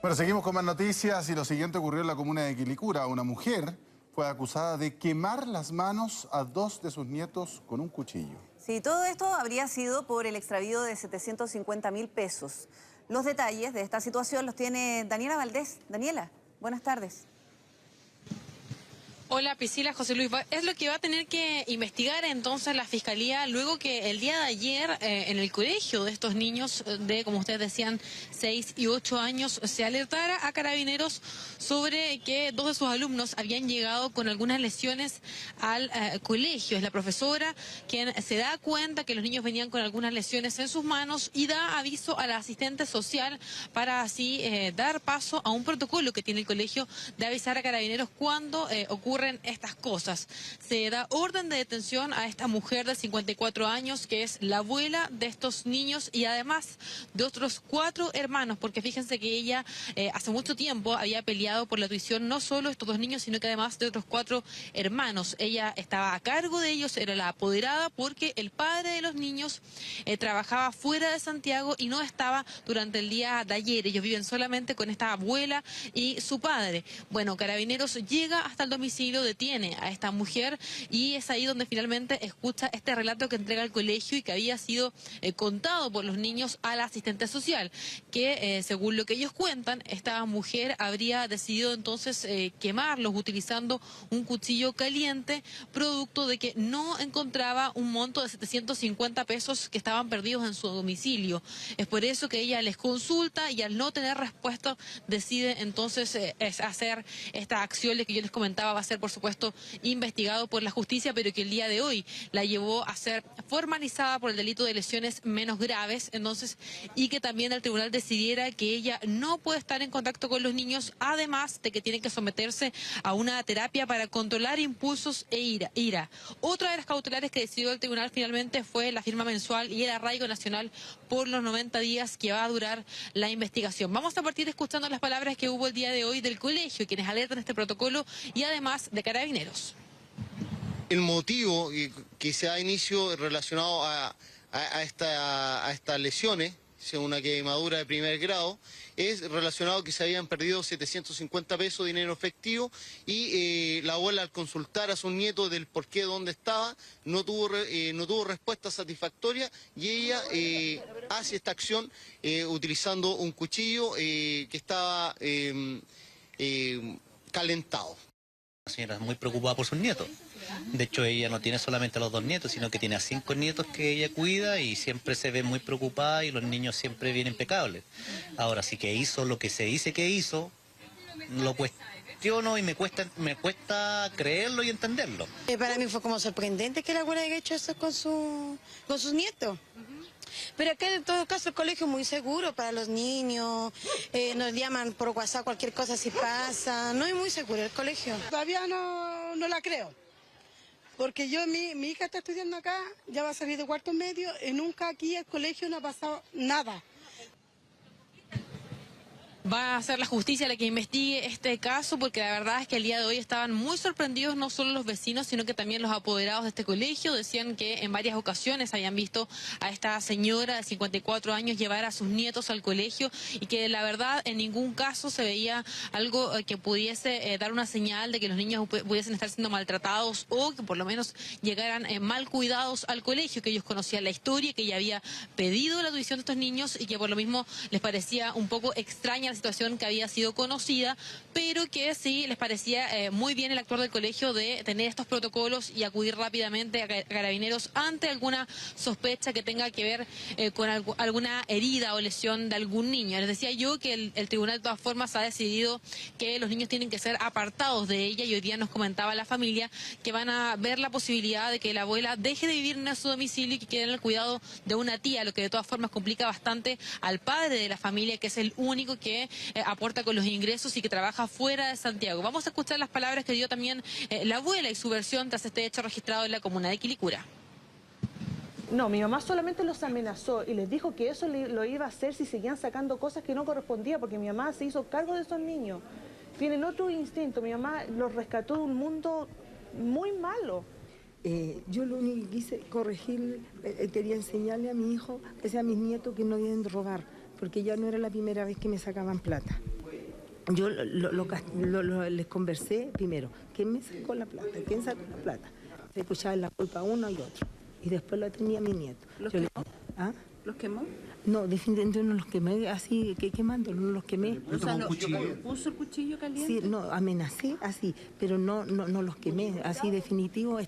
Bueno, seguimos con más noticias y lo siguiente ocurrió en la comuna de Quilicura. Una mujer fue acusada de quemar las manos a 2 de sus nietos con un cuchillo. Sí, todo esto habría sido por el extravío de 750.000 pesos. Los detalles de esta situación los tiene Daniela Valdés. Daniela, buenas tardes. Hola Priscila, José Luis, es lo que va a tener que investigar entonces la Fiscalía luego que el día de ayer en el colegio de estos niños de, como ustedes decían, 6 y 8 años, se alertara a Carabineros sobre que 2 de sus alumnos habían llegado con algunas lesiones al colegio. Es la profesora quien se da cuenta que los niños venían con algunas lesiones en sus manos y da aviso a la asistente social para así dar paso a un protocolo que tiene el colegio de avisar a Carabineros cuando ocurren estas cosas. Se da orden de detención a esta mujer de 54 años que es la abuela de estos niños y además de otros 4 hermanos, porque fíjense que ella hace mucho tiempo había peleado por la tuición no solo de estos 2 niños, sino que además de otros 4 hermanos. Ella estaba a cargo de ellos, era la apoderada porque el padre de los niños trabajaba fuera de Santiago y no estaba durante el día de ayer. Ellos viven solamente con esta abuela y su padre. Bueno, Carabineros llega hasta el domicilio, detiene a esta mujer y es ahí donde finalmente escucha este relato que entrega el colegio y que había sido contado por los niños a la asistente social, que según lo que ellos cuentan, esta mujer habría decidido entonces quemarlos utilizando un cuchillo caliente, producto de que no encontraba un monto de 750 pesos que estaban perdidos en su domicilio. Es por eso que ella les consulta y al no tener respuesta decide entonces hacer esta acción que yo les comentaba, va a ser por supuesto investigado por la justicia, pero que el día de hoy la llevó a ser formalizada por el delito de lesiones menos graves, entonces, y que también el tribunal decidiera que ella no puede estar en contacto con los niños, además de que tiene que someterse a una terapia para controlar impulsos e ira. Otra de las cautelares que decidió el tribunal finalmente fue la firma mensual y el arraigo nacional por los 90 días que va a durar la investigación. Vamos a partir escuchando las palabras que hubo el día de hoy del colegio, quienes alertan este protocolo y además de Carabineros. El motivo que se da inicio relacionado a estas lesiones, una quemadura de primer grado, es relacionado que se habían perdido 750 pesos de dinero efectivo y la abuela al consultar a sus nietos del por qué, dónde estaba, no tuvo respuesta satisfactoria y ella hace esta acción utilizando un cuchillo que estaba calentado. La señora es muy preocupada por sus nietos. De hecho, ella no tiene solamente a los 2 nietos, sino que tiene a 5 nietos que ella cuida y siempre se ve muy preocupada y los niños siempre vienen impecables. Ahora, sí que hizo lo que se dice que hizo, lo cuestiono y me cuesta creerlo y entenderlo. Para mí fue como sorprendente que la abuela haya hecho eso con sus nietos. Pero acá en todo caso el colegio es muy seguro para los niños, nos llaman por WhatsApp cualquier cosa si pasa, no es muy seguro el colegio. Todavía no la creo, porque mi hija está estudiando acá, ya va a salir de cuarto medio y nunca aquí el colegio no ha pasado nada. Va a ser la justicia la que investigue este caso, porque la verdad es que el día de hoy estaban muy sorprendidos no solo los vecinos, sino que también los apoderados de este colegio. Decían que en varias ocasiones habían visto a esta señora de 54 años llevar a sus nietos al colegio y que la verdad en ningún caso se veía algo que pudiese dar una señal de que los niños pudiesen estar siendo maltratados o que por lo menos llegaran mal cuidados al colegio, que ellos conocían la historia, que ella había pedido la tuición de estos niños y que por lo mismo les parecía un poco extraña la situación que había sido conocida, pero que sí les parecía muy bien el actuar del colegio de tener estos protocolos y acudir rápidamente a Carabineros ante alguna sospecha que tenga que ver con alguna herida o lesión de algún niño. Les decía yo que el tribunal de todas formas ha decidido que los niños tienen que ser apartados de ella y hoy día nos comentaba la familia que van a ver la posibilidad de que la abuela deje de vivir en su domicilio y que quede en el cuidado de una tía, lo que de todas formas complica bastante al padre de la familia, que es el único que aporta con los ingresos y que trabaja fuera de Santiago. Vamos a escuchar las palabras que dio también la abuela y su versión tras este hecho registrado en la comuna de Quilicura. No, mi mamá solamente los amenazó y les dijo que eso lo iba a hacer si seguían sacando cosas que no correspondían, porque mi mamá se hizo cargo de esos niños. Tienen otro instinto, mi mamá los rescató de un mundo muy malo. Yo lo único que quise corregir, quería enseñarle a mi hijo, a mis nietos, que no deben robar, porque ya no era la primera vez que me sacaban plata. Yo les conversé primero, ¿quién me sacó la plata? ¿Quién sacó la plata? Se escuchaba la culpa a uno y otro, y después la tenía mi nieto. ¿Los quemó? No, definitivamente no los quemé, así que quemando, no los quemé. O sea, ¿puso el cuchillo caliente? Sí, no, amenacé así, pero no los quemé, así definitivo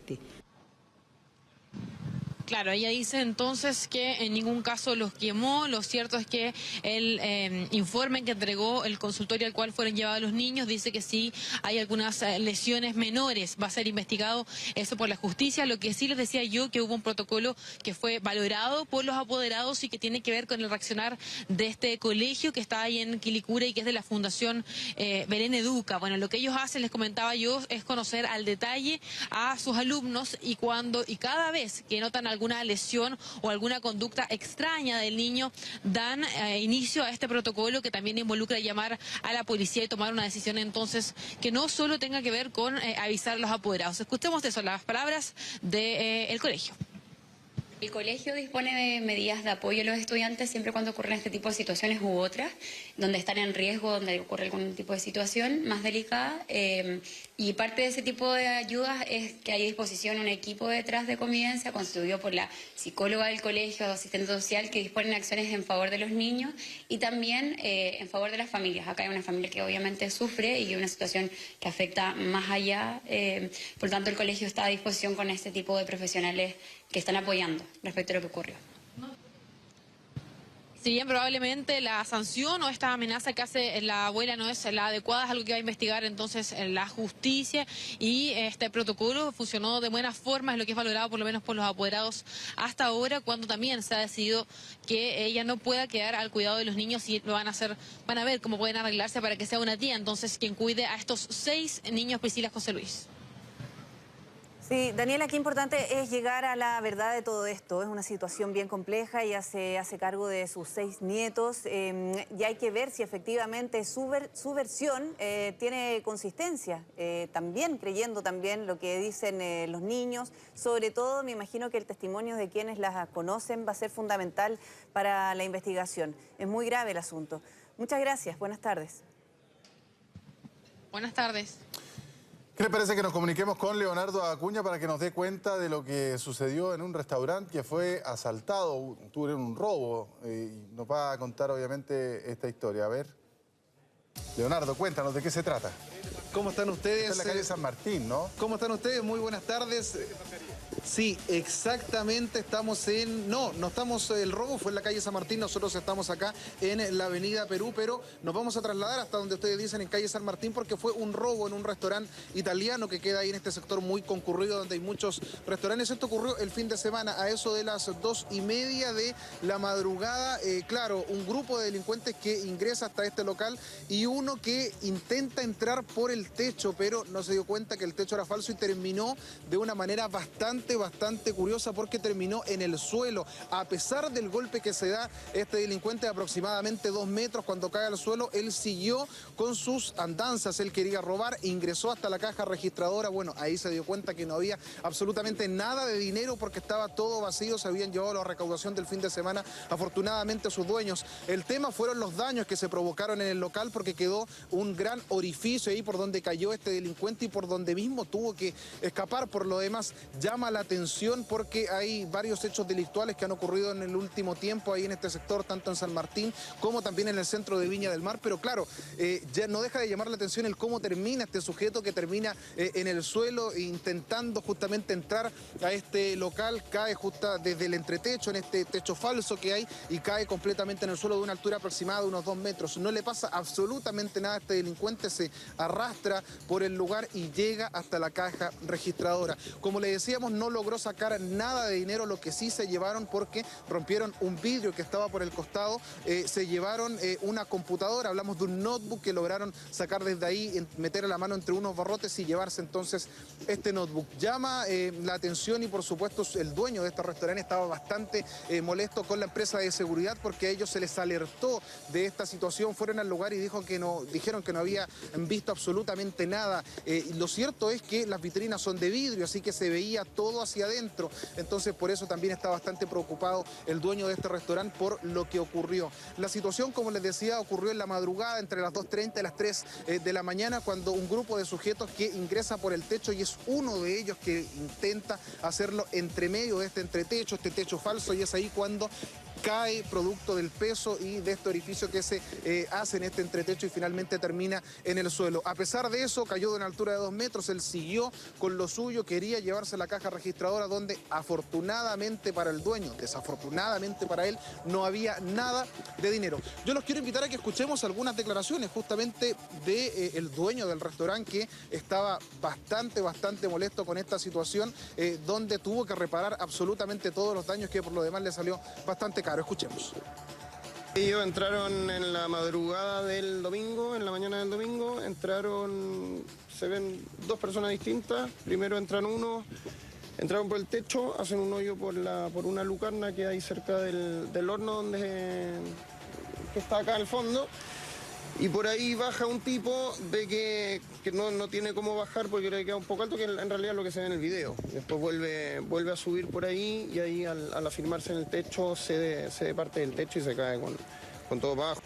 Claro, ella dice entonces que en ningún caso los quemó. Lo cierto es que el informe que entregó el consultorio al cual fueron llevados los niños dice que sí hay algunas lesiones menores. Va a ser investigado eso por la justicia. Lo que sí les decía yo, que hubo un protocolo que fue valorado por los apoderados y que tiene que ver con el reaccionar de este colegio que está ahí en Quilicura y que es de la Fundación Belén Educa. Bueno, lo que ellos hacen, les comentaba yo, es conocer al detalle a sus alumnos y cada vez que notan alguna lesión o alguna conducta extraña del niño, dan inicio a este protocolo que también involucra llamar a la policía y tomar una decisión entonces que no solo tenga que ver con avisar a los apoderados. Escuchemos eso, las palabras del colegio. El colegio dispone de medidas de apoyo a los estudiantes siempre cuando ocurren este tipo de situaciones u otras, donde están en riesgo, donde ocurre algún tipo de situación más delicada. Y parte de ese tipo de ayudas es que hay a disposición un equipo detrás de convivencia constituido por la psicóloga del colegio, asistente social, que disponen acciones en favor de los niños y también en favor de las familias. Acá hay una familia que obviamente sufre y una situación que afecta más allá. Por lo tanto, el colegio está a disposición con este tipo de profesionales que están apoyando respecto a lo que ocurrió. Si bien probablemente la sanción o esta amenaza que hace la abuela no es la adecuada, es algo que va a investigar entonces la justicia, y este protocolo funcionó de buena forma, es lo que es valorado por lo menos por los apoderados hasta ahora, cuando también se ha decidido que ella no pueda quedar al cuidado de los niños y lo van a ver cómo pueden arreglarse para que sea una tía entonces quien cuide a estos 6 niños. Priscila, José Luis. Sí, Daniela, qué importante es llegar a la verdad de todo esto. Es una situación bien compleja, ella se hace cargo de sus 6 nietos y hay que ver si efectivamente su versión tiene consistencia, también creyendo también lo que dicen los niños. Sobre todo, me imagino que el testimonio de quienes las conocen va a ser fundamental para la investigación. Es muy grave el asunto. Muchas gracias, buenas tardes. Buenas tardes. ¿Qué le parece que nos comuniquemos con Leonardo Acuña para que nos dé cuenta de lo que sucedió en un restaurante que fue asaltado, tuvieron un robo, y nos va a contar obviamente esta historia? A ver, Leonardo, cuéntanos de qué se trata. ¿Cómo están ustedes? Esta es la calle San Martín, ¿no? ¿Cómo están ustedes? Muy buenas tardes. Sí, exactamente, estamos en... No estamos... El robo fue en la calle San Martín, nosotros estamos acá en la avenida Perú, pero nos vamos a trasladar hasta donde ustedes dicen, en calle San Martín, porque fue un robo en un restaurante italiano que queda ahí en este sector muy concurrido, donde hay muchos restaurantes. Esto ocurrió el fin de semana, a eso de las 2:30 de la madrugada. Claro, un grupo de delincuentes que ingresa hasta este local y uno que intenta entrar por el techo, pero no se dio cuenta que el techo era falso y terminó de una manera bastante curiosa, porque terminó en el suelo. A pesar del golpe que se da este delincuente de aproximadamente 2 metros, cuando cae al suelo, él siguió con sus andanzas. Él quería robar, ingresó hasta la caja registradora. Bueno, ahí se dio cuenta que no había absolutamente nada de dinero porque estaba todo vacío. Se habían llevado la recaudación del fin de semana, afortunadamente, sus dueños. El tema fueron los daños que se provocaron en el local, porque quedó un gran orificio ahí por donde cayó este delincuente y por donde mismo tuvo que escapar. Por lo demás, llama la atención porque hay varios hechos delictuales que han ocurrido en el último tiempo ahí en este sector, tanto en San Martín como también en el centro de Viña del Mar. Pero claro, ya no deja de llamar la atención el cómo termina este sujeto, que termina en el suelo intentando justamente entrar a este local. Cae justo desde el entretecho, en este techo falso que hay, y cae completamente en el suelo de una altura aproximada de unos 2 metros. No le pasa absolutamente nada a este delincuente, se arrastra por el lugar y llega hasta la caja registradora. Como le decíamos, no logró sacar nada de dinero. Lo que sí se llevaron, porque rompieron un vidrio que estaba por el costado, se llevaron una computadora. Hablamos de un notebook que lograron sacar desde ahí, meter la mano entre unos barrotes y llevarse entonces este notebook. Llama la atención, y por supuesto el dueño de este restaurante estaba bastante molesto con la empresa de seguridad, porque a ellos se les alertó de esta situación. Fueron al lugar y dijeron que no había visto absolutamente nada. Lo cierto es que las vitrinas son de vidrio, así que se veía todo hacia adentro. Entonces, por eso también está bastante preocupado el dueño de este restaurante por lo que ocurrió. La situación, como les decía, ocurrió en la madrugada, entre las 2:30 y las 3 de la mañana, cuando un grupo de sujetos que ingresa por el techo, y es uno de ellos que intenta hacerlo entre medio de este entretecho, este techo falso, y es ahí cuando cae producto del peso y de este orificio que se hace en este entretecho y finalmente termina en el suelo. A pesar de eso, cayó de una altura de 2 metros, él siguió con lo suyo, quería llevarse la caja registradora donde afortunadamente para el dueño, desafortunadamente para él, no había nada de dinero. Yo los quiero invitar a que escuchemos algunas declaraciones justamente del dueño del restaurante que estaba bastante molesto con esta situación, donde tuvo que reparar absolutamente todos los daños que por lo demás le salió bastante caro. Escuchemos. Ellos entraron en la madrugada del domingo, en la mañana del domingo, se ven 2 personas distintas. Primero entraron por el techo, hacen un hoyo por una lucarna que hay cerca del horno que está acá al fondo. Y por ahí baja un tipo, ve que no tiene cómo bajar porque le queda un poco alto, que en realidad es lo que se ve en el video. Después vuelve a subir por ahí y ahí al afirmarse en el techo cede parte del techo y se cae con todo para abajo.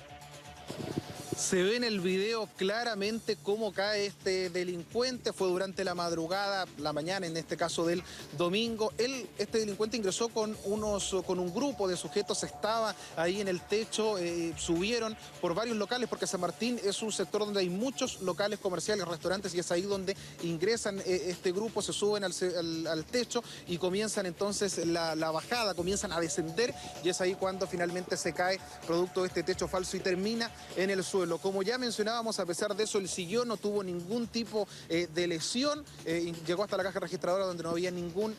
Se ve en el video claramente cómo cae este delincuente. Fue durante la madrugada, la mañana en este caso del domingo. Este delincuente ingresó con un grupo de sujetos, estaba ahí en el techo, subieron por varios locales porque San Martín es un sector donde hay muchos locales comerciales, restaurantes, y es ahí donde ingresan este grupo, se suben al techo y comienzan entonces la bajada, comienzan a descender, y es ahí cuando finalmente se cae producto de este techo falso y termina en el suelo. Como ya mencionábamos, a pesar de eso, él siguió, no tuvo ningún tipo de lesión, llegó hasta la caja registradora donde no había ningún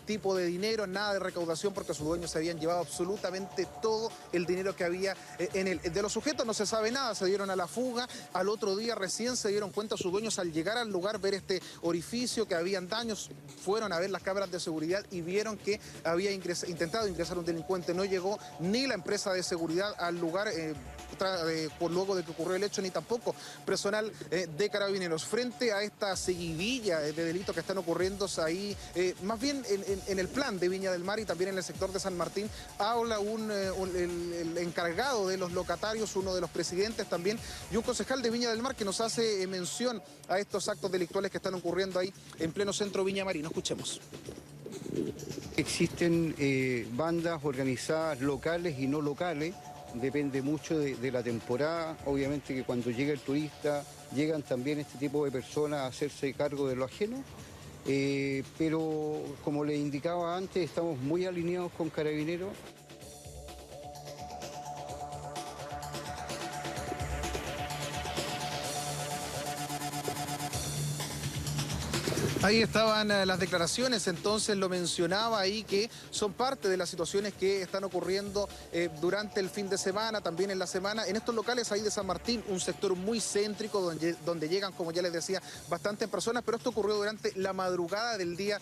tipo de dinero, nada de recaudación, porque sus dueños se habían llevado absolutamente todo el dinero que había en él. De los sujetos no se sabe nada, se dieron a la fuga, al otro día recién se dieron cuenta sus dueños al llegar al lugar, ver este orificio, que habían daños, fueron a ver las cámaras de seguridad y vieron que había intentado ingresar un delincuente. No llegó ni la empresa de seguridad al lugar por luego de que ocurrió el hecho, ni tampoco personal de Carabineros. Frente a esta seguidilla de delitos que están ocurriendo ahí, más bien en el plan de Viña del Mar y también en el sector de San Martín, habla el encargado de los locatarios, uno de los presidentes también, y un concejal de Viña del Mar que nos hace mención a estos actos delictuales que están ocurriendo ahí en pleno centro Viña Marino. Escuchemos. Existen bandas organizadas locales y no locales. Depende mucho de la temporada. Obviamente que cuando llega el turista, llegan también este tipo de personas a hacerse cargo de lo ajeno. Pero como les indicaba antes, estamos muy alineados con Carabineros. Ahí estaban las declaraciones, entonces lo mencionaba ahí, que son parte de las situaciones que están ocurriendo durante el fin de semana, también en la semana, en estos locales ahí de San Martín, un sector muy céntrico donde llegan, como ya les decía, bastantes personas, pero esto ocurrió durante la madrugada del día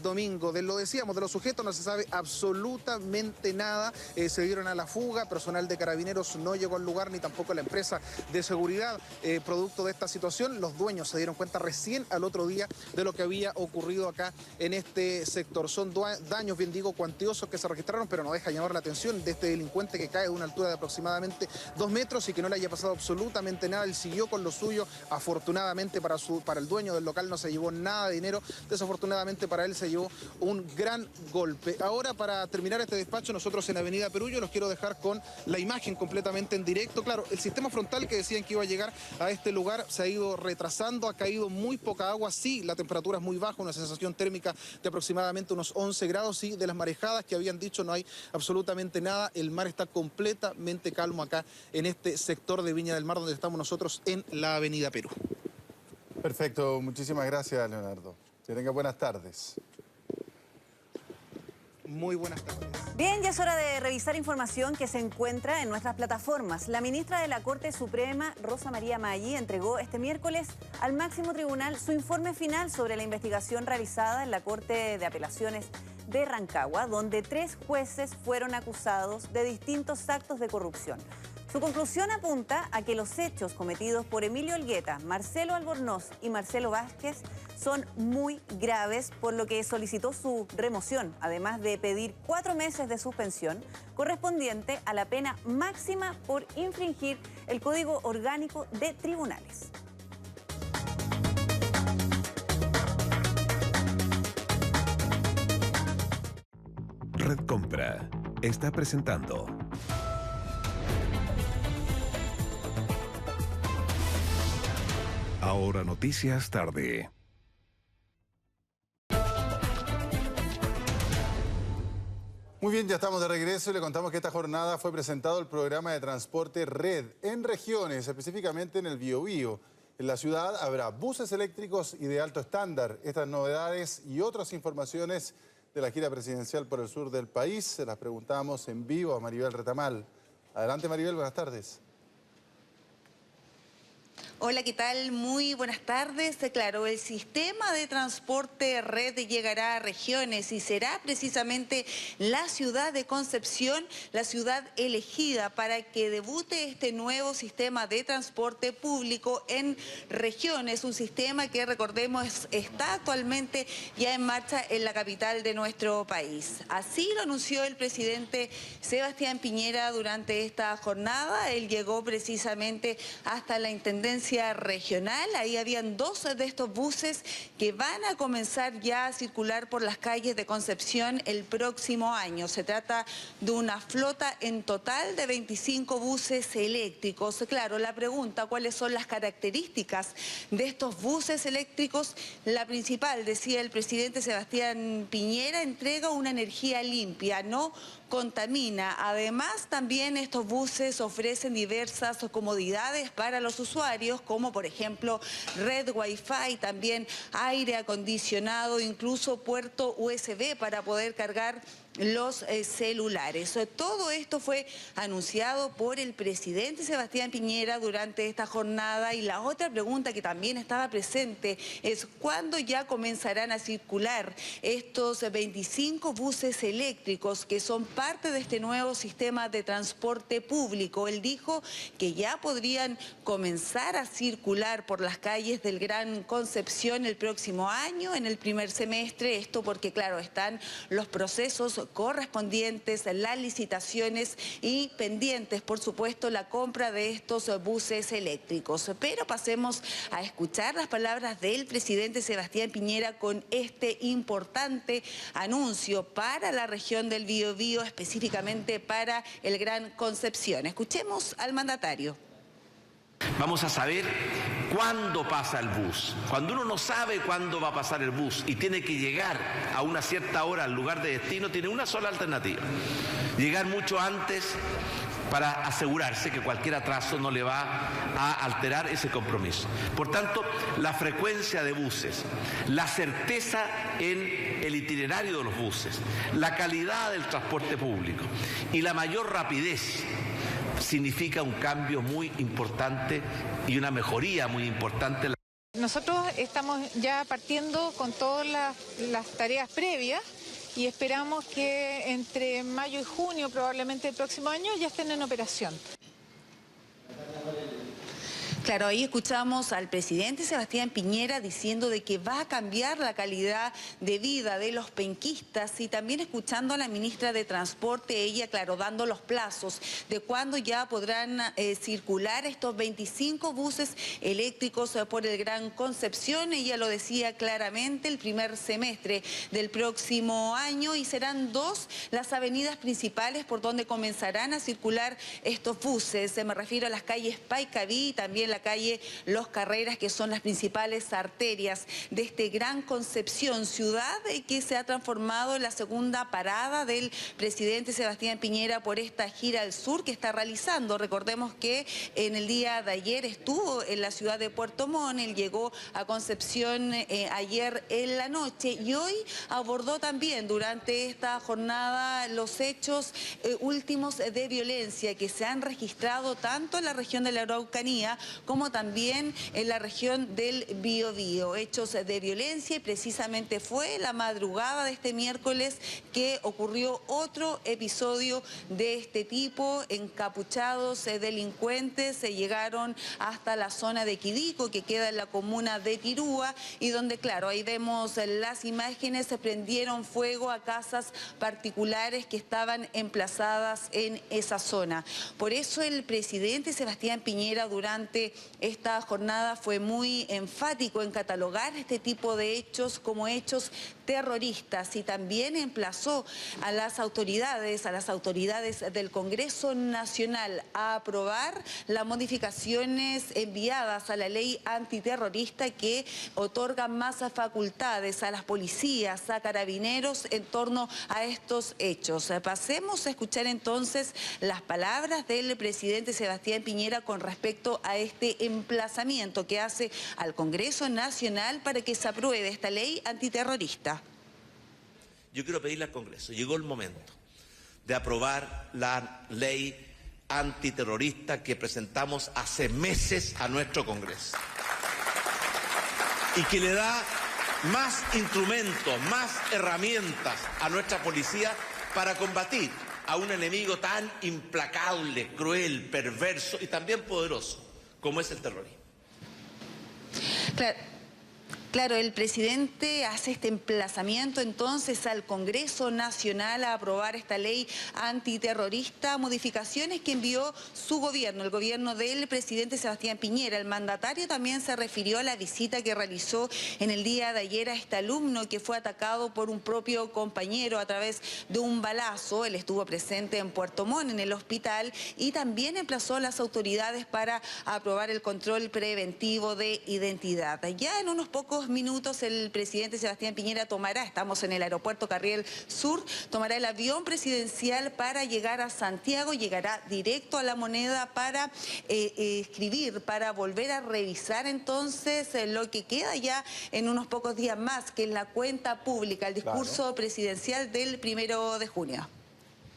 domingo. Lo decíamos, de los sujetos no se sabe absolutamente nada, se dieron a la fuga, personal de Carabineros no llegó al lugar, ni tampoco la empresa de seguridad. Producto de esta situación, los dueños se dieron cuenta recién al otro día de lo que había ocurrido acá en este sector. Son daños, bien digo, cuantiosos que se registraron, pero no deja llamar la atención de este delincuente que cae de una altura de aproximadamente 2 metros y que no le haya pasado absolutamente nada. Él siguió con lo suyo. Afortunadamente para el dueño del local no se llevó nada de dinero. Desafortunadamente para él se llevó un gran golpe. Ahora, para terminar este despacho, nosotros en Avenida Perú, los quiero dejar con la imagen completamente en directo. Claro, el sistema frontal que decían que iba a llegar a este lugar se ha ido retrasando, ha caído muy poca agua. Sí, la temperatura es muy baja, una sensación térmica de aproximadamente unos 11 grados, y de las marejadas que habían dicho no hay absolutamente nada. El mar está completamente calmo acá en este sector de Viña del Mar donde estamos nosotros en la Avenida Perú. Perfecto, muchísimas gracias, Leonardo. Que tenga buenas tardes. Muy buenas tardes. Bien, ya es hora de revisar información que se encuentra en nuestras plataformas. La ministra de la Corte Suprema, Rosa María Maggi, entregó este miércoles al máximo tribunal su informe final sobre la investigación realizada en la Corte de Apelaciones de Rancagua, donde 3 jueces fueron acusados de distintos actos de corrupción. Su conclusión apunta a que los hechos cometidos por Emilio Olgueta, Marcelo Albornoz y Marcelo Vázquez son muy graves, por lo que solicitó su remoción, además de pedir 4 meses de suspensión correspondiente a la pena máxima por infringir el Código Orgánico de Tribunales. Red Compra está presentando Ahora Noticias Tarde. Muy bien, ya estamos de regreso y le contamos que esta jornada fue presentado el programa de transporte Red en regiones, específicamente en el Biobío. En la ciudad habrá buses eléctricos y de alto estándar. Estas novedades y otras informaciones de la gira presidencial por el sur del país se las preguntamos en vivo a Maribel Retamal. Adelante, Maribel, buenas tardes. Hola, ¿qué tal? Muy buenas tardes. Claro, el sistema de transporte Red llegará a regiones y será precisamente la ciudad de Concepción, la ciudad elegida para que debute este nuevo sistema de transporte público en regiones. Un sistema que, recordemos, está actualmente ya en marcha en la capital de nuestro país. Así lo anunció el presidente Sebastián Piñera durante esta jornada. Él llegó precisamente hasta la Intendencia Regional. Ahí habían 12 de estos buses que van a comenzar ya a circular por las calles de Concepción el próximo año. Se trata de una flota en total de 25 buses eléctricos. Claro, la pregunta, ¿cuáles son las características de estos buses eléctricos? La principal, decía el presidente Sebastián Piñera, entrega una energía limpia, no contamina. Además, también estos buses ofrecen diversas comodidades para los usuarios, como por ejemplo red Wi-Fi, también aire acondicionado, incluso puerto USB para poder cargar los celulares. Todo esto fue anunciado por el presidente Sebastián Piñera durante esta jornada. Y la otra pregunta que también estaba presente es ¿cuándo ya comenzarán a circular estos 25 buses eléctricos que son parte de este nuevo sistema de transporte público? Él dijo que ya podrían comenzar a circular por las calles del Gran Concepción el próximo año, en el primer semestre. Esto porque, claro, están los procesos correspondientes, las licitaciones y pendientes, por supuesto, la compra de estos buses eléctricos. Pero pasemos a escuchar las palabras del presidente Sebastián Piñera con este importante anuncio para la región del Biobío, específicamente para el Gran Concepción. Escuchemos al mandatario. Vamos a saber cuándo pasa el bus. Cuando uno no sabe cuándo va a pasar el bus y tiene que llegar a una cierta hora al lugar de destino, tiene una sola alternativa: llegar mucho antes para asegurarse que cualquier atraso no le va a alterar ese compromiso. Por tanto, la frecuencia de buses, la certeza en el itinerario de los buses, la calidad del transporte público y la mayor rapidez significa un cambio muy importante y una mejoría muy importante. Nosotros estamos ya partiendo con todas las tareas previas y esperamos que entre mayo y junio, probablemente el próximo año, ya estén en operación. Claro, ahí escuchamos al presidente Sebastián Piñera diciendo de que va a cambiar la calidad de vida de los penquistas, y también escuchando a la ministra de Transporte, ella, claro, dando los plazos de cuándo ya podrán circular estos 25 buses eléctricos por el Gran Concepción. Ella lo decía claramente, el primer semestre del próximo año, y serán 2 las avenidas principales por donde comenzarán a circular estos buses. Me refiero a las calles Paicaví y también la calle Los Carreras, que son las principales arterias de este Gran Concepción, ciudad que se ha transformado en la segunda parada del presidente Sebastián Piñera por esta gira al sur que está realizando. Recordemos que en el día de ayer estuvo en la ciudad de Puerto Montt, él llegó a Concepción ayer en la noche y hoy abordó también durante esta jornada los hechos últimos de violencia que se han registrado tanto en la región de la Araucanía como también en la región del Biobío. Hechos de violencia, y precisamente fue la madrugada de este miércoles que ocurrió otro episodio de este tipo. Encapuchados delincuentes se llegaron hasta la zona de Quidico, que queda en la comuna de Tirúa, y donde, claro, ahí vemos las imágenes, se prendieron fuego a casas particulares que estaban emplazadas en esa zona. Por eso el presidente Sebastián Piñera durante esta jornada fue muy enfático en catalogar este tipo de hechos como hechos terroristas y también emplazó a las autoridades del Congreso Nacional a aprobar las modificaciones enviadas a la ley antiterrorista que otorgan más facultades a las policías, a carabineros en torno a estos hechos. Pasemos a escuchar entonces las palabras del presidente Sebastián Piñera con respecto a este emplazamiento que hace al Congreso Nacional para que se apruebe esta ley antiterrorista. Yo quiero pedirle al Congreso, llegó el momento de aprobar la ley antiterrorista que presentamos hace meses a nuestro Congreso y que le da más instrumentos, más herramientas a nuestra policía para combatir a un enemigo tan implacable, cruel, perverso y también poderoso como es el terrorismo. Claro, el presidente hace este emplazamiento entonces al Congreso Nacional a aprobar esta ley antiterrorista, modificaciones que envió su gobierno, el gobierno del presidente Sebastián Piñera. El mandatario también se refirió a la visita que realizó en el día de ayer a este alumno que fue atacado por un propio compañero a través de un balazo. Él estuvo presente en Puerto Montt, en el hospital, y también emplazó a las autoridades para aprobar el control preventivo de identidad. Ya en unos pocos minutos el presidente Sebastián Piñera estamos en el aeropuerto Carriel Sur, tomará el avión presidencial para llegar a Santiago, llegará directo a La Moneda para escribir, para volver a revisar entonces lo que queda ya en unos pocos días más, que es la cuenta pública, el discurso presidencial del 1 de junio.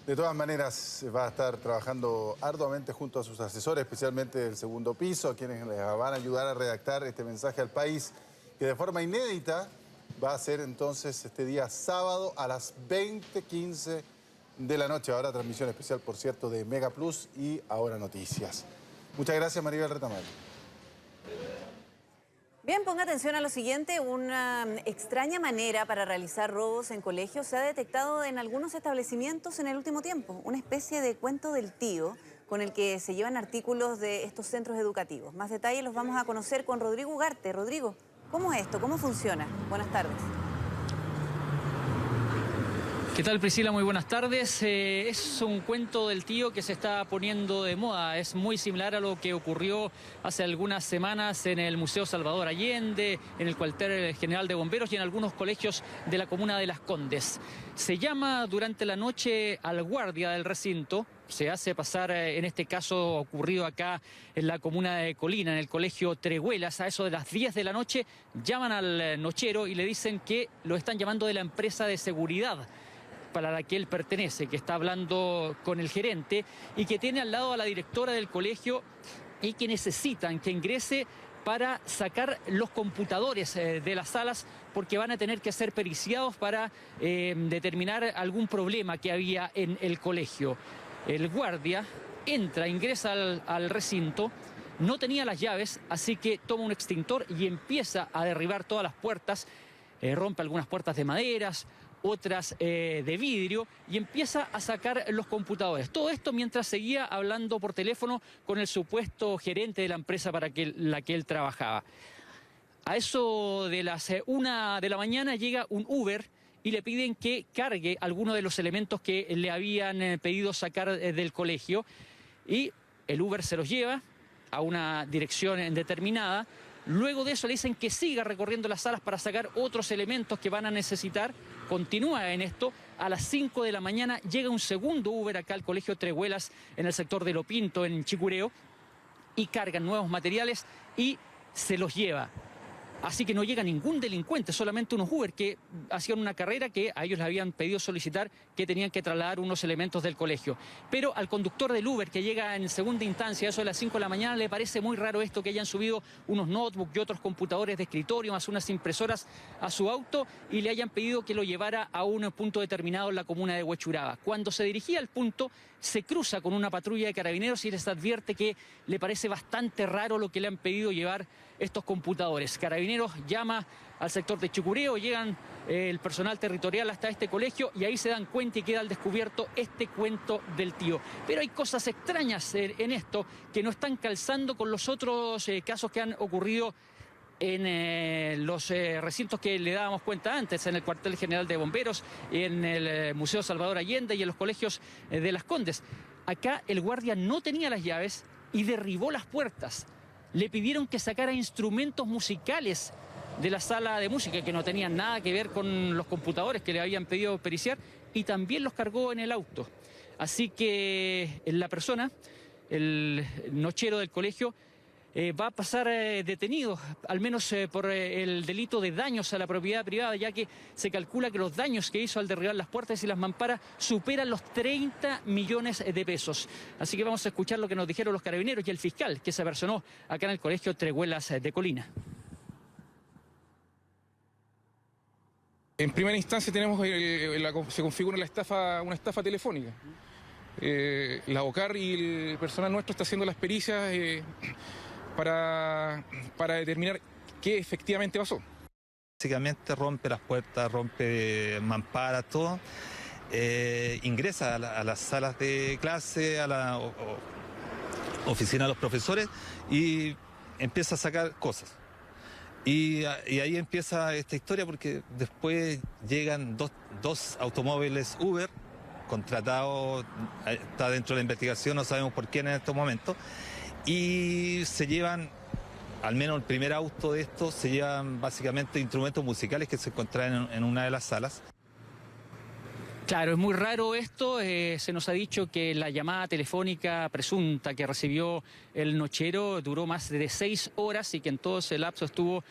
De todas maneras, va a estar trabajando arduamente junto a sus asesores, especialmente del segundo piso, a quienes les van a ayudar a redactar este mensaje al país, que de forma inédita va a ser entonces este día sábado a las 20:15 de la noche. Ahora transmisión especial, por cierto, de Mega Plus y Ahora Noticias. Muchas gracias, Maribel Retamal. Bien, ponga atención a lo siguiente. Una extraña manera para realizar robos en colegios se ha detectado en algunos establecimientos en el último tiempo. Una especie de cuento del tío con el que se llevan artículos de estos centros educativos. Más detalles los vamos a conocer con Rodrigo Ugarte. Rodrigo, ¿cómo es esto? ¿Cómo funciona? Buenas tardes. ¿Qué tal, Priscila? Muy buenas tardes. Es un cuento del tío que se está poniendo de moda. Es muy similar a lo que ocurrió hace algunas semanas en el Museo Salvador Allende, en el cuartel general de bomberos y en algunos colegios de la comuna de Las Condes. Se llama durante la noche al guardia del recinto. Se hace pasar, en este caso ocurrido acá en la comuna de Colina, en el colegio Trehuelas, a eso de las 10 de la noche, llaman al nochero y le dicen que lo están llamando de la empresa de seguridad para la que él pertenece, que está hablando con el gerente y que tiene al lado a la directora del colegio y que necesitan que ingrese para sacar los computadores de las salas porque van a tener que ser periciados para determinar algún problema que había en el colegio. El guardia entra, ingresa al recinto, no tenía las llaves, así que toma un extintor y empieza a derribar todas las puertas, rompe algunas puertas de maderas, otras de vidrio y empieza a sacar los computadores. Todo esto mientras seguía hablando por teléfono con el supuesto gerente de la empresa para la que él trabajaba. A eso de las 1 de la mañana llega un Uber y le piden que cargue algunos de los elementos que le habían pedido sacar del colegio y el Uber se los lleva a una dirección determinada. Luego de eso le dicen que siga recorriendo las salas para sacar otros elementos que van a necesitar. Continúa en esto. A las 5 de la mañana llega un segundo Uber acá al colegio Trehuelas en el sector de Lo Pinto, en Chicureo, y cargan nuevos materiales y se los lleva. Así que no llega ningún delincuente, solamente unos Uber que hacían una carrera que a ellos les habían pedido solicitar que tenían que trasladar unos elementos del colegio. Pero al conductor del Uber que llega en segunda instancia, eso de las 5 de la mañana, le parece muy raro esto que hayan subido unos notebooks y otros computadores de escritorio, más unas impresoras a su auto y le hayan pedido que lo llevara a un punto determinado en la comuna de Huechuraba. Cuando se dirigía al punto, se cruza con una patrulla de carabineros y les advierte que le parece bastante raro lo que le han pedido llevar estos computadores. Carabineros llama al sector de Chicureo, llegan el personal territorial hasta este colegio y ahí se dan cuenta y queda al descubierto este cuento del tío. Pero hay cosas extrañas en esto que no están calzando con los otros casos que han ocurrido en los recintos que le dábamos cuenta antes, en el cuartel general de bomberos, en el Museo Salvador Allende y en los colegios de Las Condes. Acá el guardia no tenía las llaves y derribó las puertas. Le pidieron que sacara instrumentos musicales de la sala de música que no tenían nada que ver con los computadores que le habían pedido periciar, y también los cargó en el auto. Así que la persona, el nochero del colegio, va a pasar detenido, al menos por el delito de daños a la propiedad privada, ya que se calcula que los daños que hizo al derribar las puertas y las mamparas superan los 30 millones de pesos. Así que vamos a escuchar lo que nos dijeron los carabineros y el fiscal que se apersonó acá en el colegio Trehuelas de Colina. En primera instancia tenemos se configura una estafa telefónica. La OCAR y el personal nuestro está haciendo las pericias para determinar qué efectivamente pasó. Básicamente rompe las puertas, rompe mamparas, todo. Ingresa a las salas de clase, a la oficina de los profesores y empieza a sacar cosas. Y ahí empieza esta historia, porque después llegan dos automóviles Uber contratados, está dentro de la investigación, no sabemos por quién en estos momentos, y se llevan, al menos el primer auto de estos, se llevan básicamente instrumentos musicales que se encontraban en una de las salas. Claro, es muy raro esto. Se nos ha dicho que la llamada telefónica presunta que recibió el nochero duró más de 6 horas y que en todo ese lapso estuvo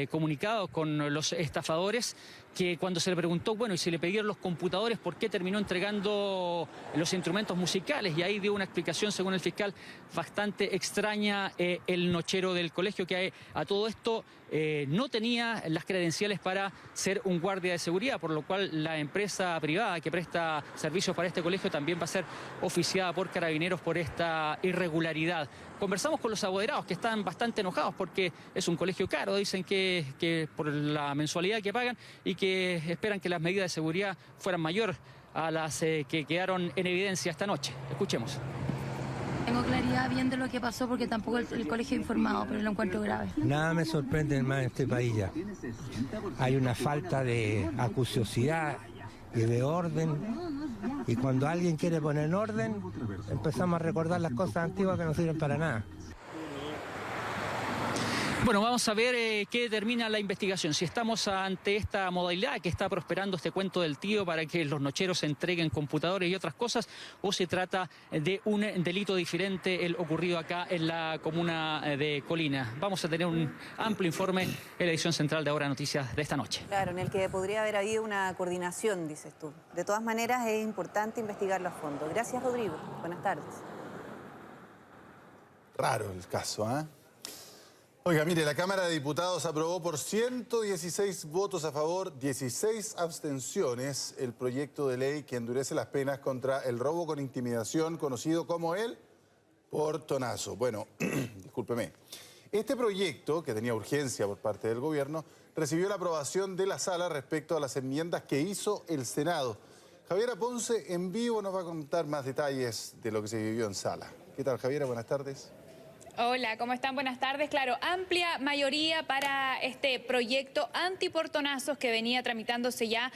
comunicado con los estafadores, que cuando se le preguntó, bueno, y si le pidieron los computadores, ¿por qué terminó entregando los instrumentos musicales? Y ahí dio una explicación, según el fiscal, bastante extraña el nochero del colegio, que a todo esto no tenía las credenciales para ser un guardia de seguridad, por lo cual la empresa privada que presta servicios para este colegio también va a ser oficiada por Carabineros por esta irregularidad. Conversamos con los apoderados, que están bastante enojados porque es un colegio caro, dicen que por la mensualidad que pagan, y que esperan que las medidas de seguridad fueran mayor a las que quedaron en evidencia esta noche. Escuchemos. Tengo claridad bien de lo que pasó porque tampoco el colegio ha informado, pero lo encuentro grave. Nada me sorprende más en este país ya. Hay una falta de acuciosidad y de orden, y cuando alguien quiere poner en orden, empezamos a recordar las cosas antiguas que no sirven para nada. Bueno, vamos a ver qué determina la investigación. Si estamos ante esta modalidad que está prosperando este cuento del tío para que los nocheros entreguen computadores y otras cosas, o se trata de un delito diferente el ocurrido acá en la comuna de Colina. Vamos a tener un amplio informe en la edición central de Ahora Noticias de esta noche. Claro, en el que podría haber habido una coordinación, dices tú. De todas maneras, es importante investigarlo a fondo. Gracias, Rodrigo. Buenas tardes. Raro el caso, ¿eh? Oiga, mire, la Cámara de Diputados aprobó por 116 votos a favor, 16 abstenciones, el proyecto de ley que endurece las penas contra el robo con intimidación, conocido como el portonazo. Bueno, discúlpeme. Este proyecto, que tenía urgencia por parte del gobierno, recibió la aprobación de la sala respecto a las enmiendas que hizo el Senado. Javiera Ponce, en vivo, nos va a contar más detalles de lo que se vivió en sala. ¿Qué tal, Javiera? Buenas tardes. Hola, ¿cómo están? Buenas tardes. Claro, amplia mayoría para este proyecto antiportonazos que venía tramitándose ya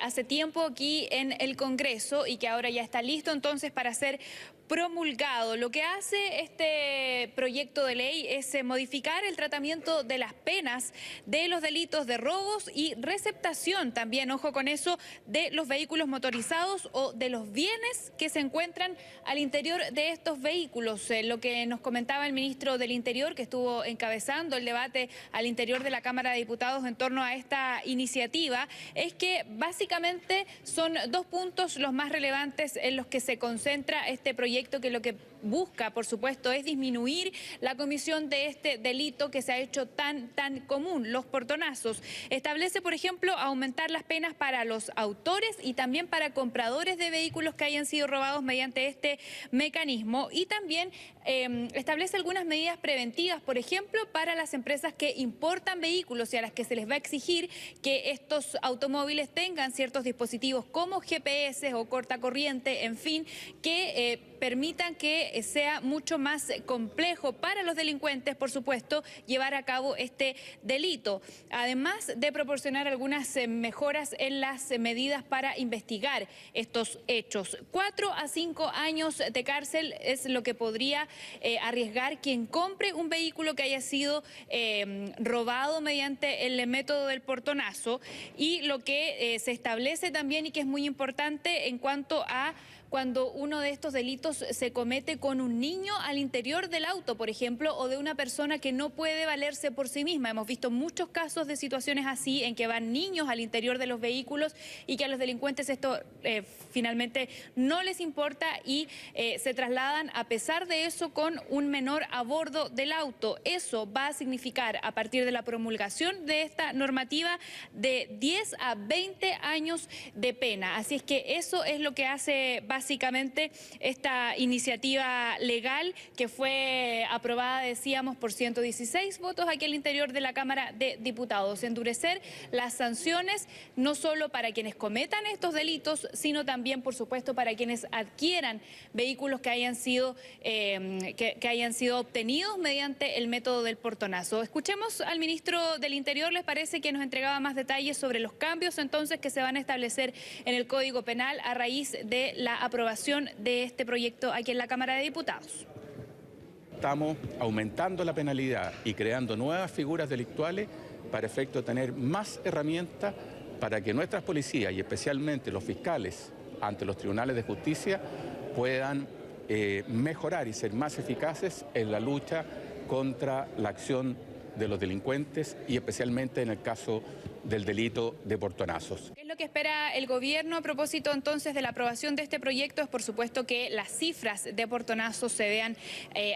hace tiempo aquí en el Congreso y que ahora ya está listo entonces para ser promulgado. Lo que hace este proyecto de ley es modificar el tratamiento de las penas de los delitos de robos y receptación también, ojo con eso, de los vehículos motorizados o de los bienes que se encuentran al interior de estos vehículos. Lo que nos comentaba el ministro del Interior, que estuvo encabezando el debate al interior de la Cámara de Diputados en torno a esta iniciativa, es que básicamente son 2 puntos los más relevantes en los que se concentra este proyecto, que lo que busca, por supuesto, es disminuir la comisión de este delito que se ha hecho tan común, los portonazos. Establece, por ejemplo, aumentar las penas para los autores y también para compradores de vehículos que hayan sido robados mediante este mecanismo, y también establece algunas medidas preventivas, por ejemplo, para las empresas que importan vehículos y a las que se les va a exigir que estos automóviles tengan ciertos dispositivos como GPS o cortacorriente, en fin, que permitan que sea mucho más complejo para los delincuentes, por supuesto, llevar a cabo este delito. Además de proporcionar algunas mejoras en las medidas para investigar estos hechos. 4 a 5 años de cárcel es lo que podría arriesgar quien compre un vehículo que haya sido robado mediante el método del portonazo, y lo que se establece también, y que es muy importante, en cuanto a cuando uno de estos delitos se comete con un niño al interior del auto, por ejemplo, o de una persona que no puede valerse por sí misma. Hemos visto muchos casos de situaciones así, en que van niños al interior de los vehículos y que a los delincuentes esto finalmente no les importa y se trasladan, a pesar de eso, con un menor a bordo del auto. Eso va a significar, a partir de la promulgación de esta normativa, de 10 a 20 años de pena. Así es que eso es lo que hace básicamente esta iniciativa legal, que fue aprobada, decíamos, por 116 votos aquí al interior de la Cámara de Diputados. Endurecer las sanciones, no solo para quienes cometan estos delitos, sino también, por supuesto, para quienes adquieran vehículos que hayan sido obtenidos mediante el método del portonazo. Escuchemos al ministro del Interior, ¿les parece?, que nos entregaba más detalles sobre los cambios entonces que se van a establecer en el Código Penal a raíz de la aprobación de este proyecto aquí en la Cámara de Diputados. Estamos aumentando la penalidad y creando nuevas figuras delictuales para efecto de tener más herramientas para que nuestras policías y especialmente los fiscales ante los tribunales de justicia puedan mejorar y ser más eficaces en la lucha contra la acción de los delincuentes y especialmente en el caso del delito de portonazos. ¿Qué es lo que espera el gobierno a propósito entonces de la aprobación de este proyecto? Es por supuesto que las cifras de portonazos se vean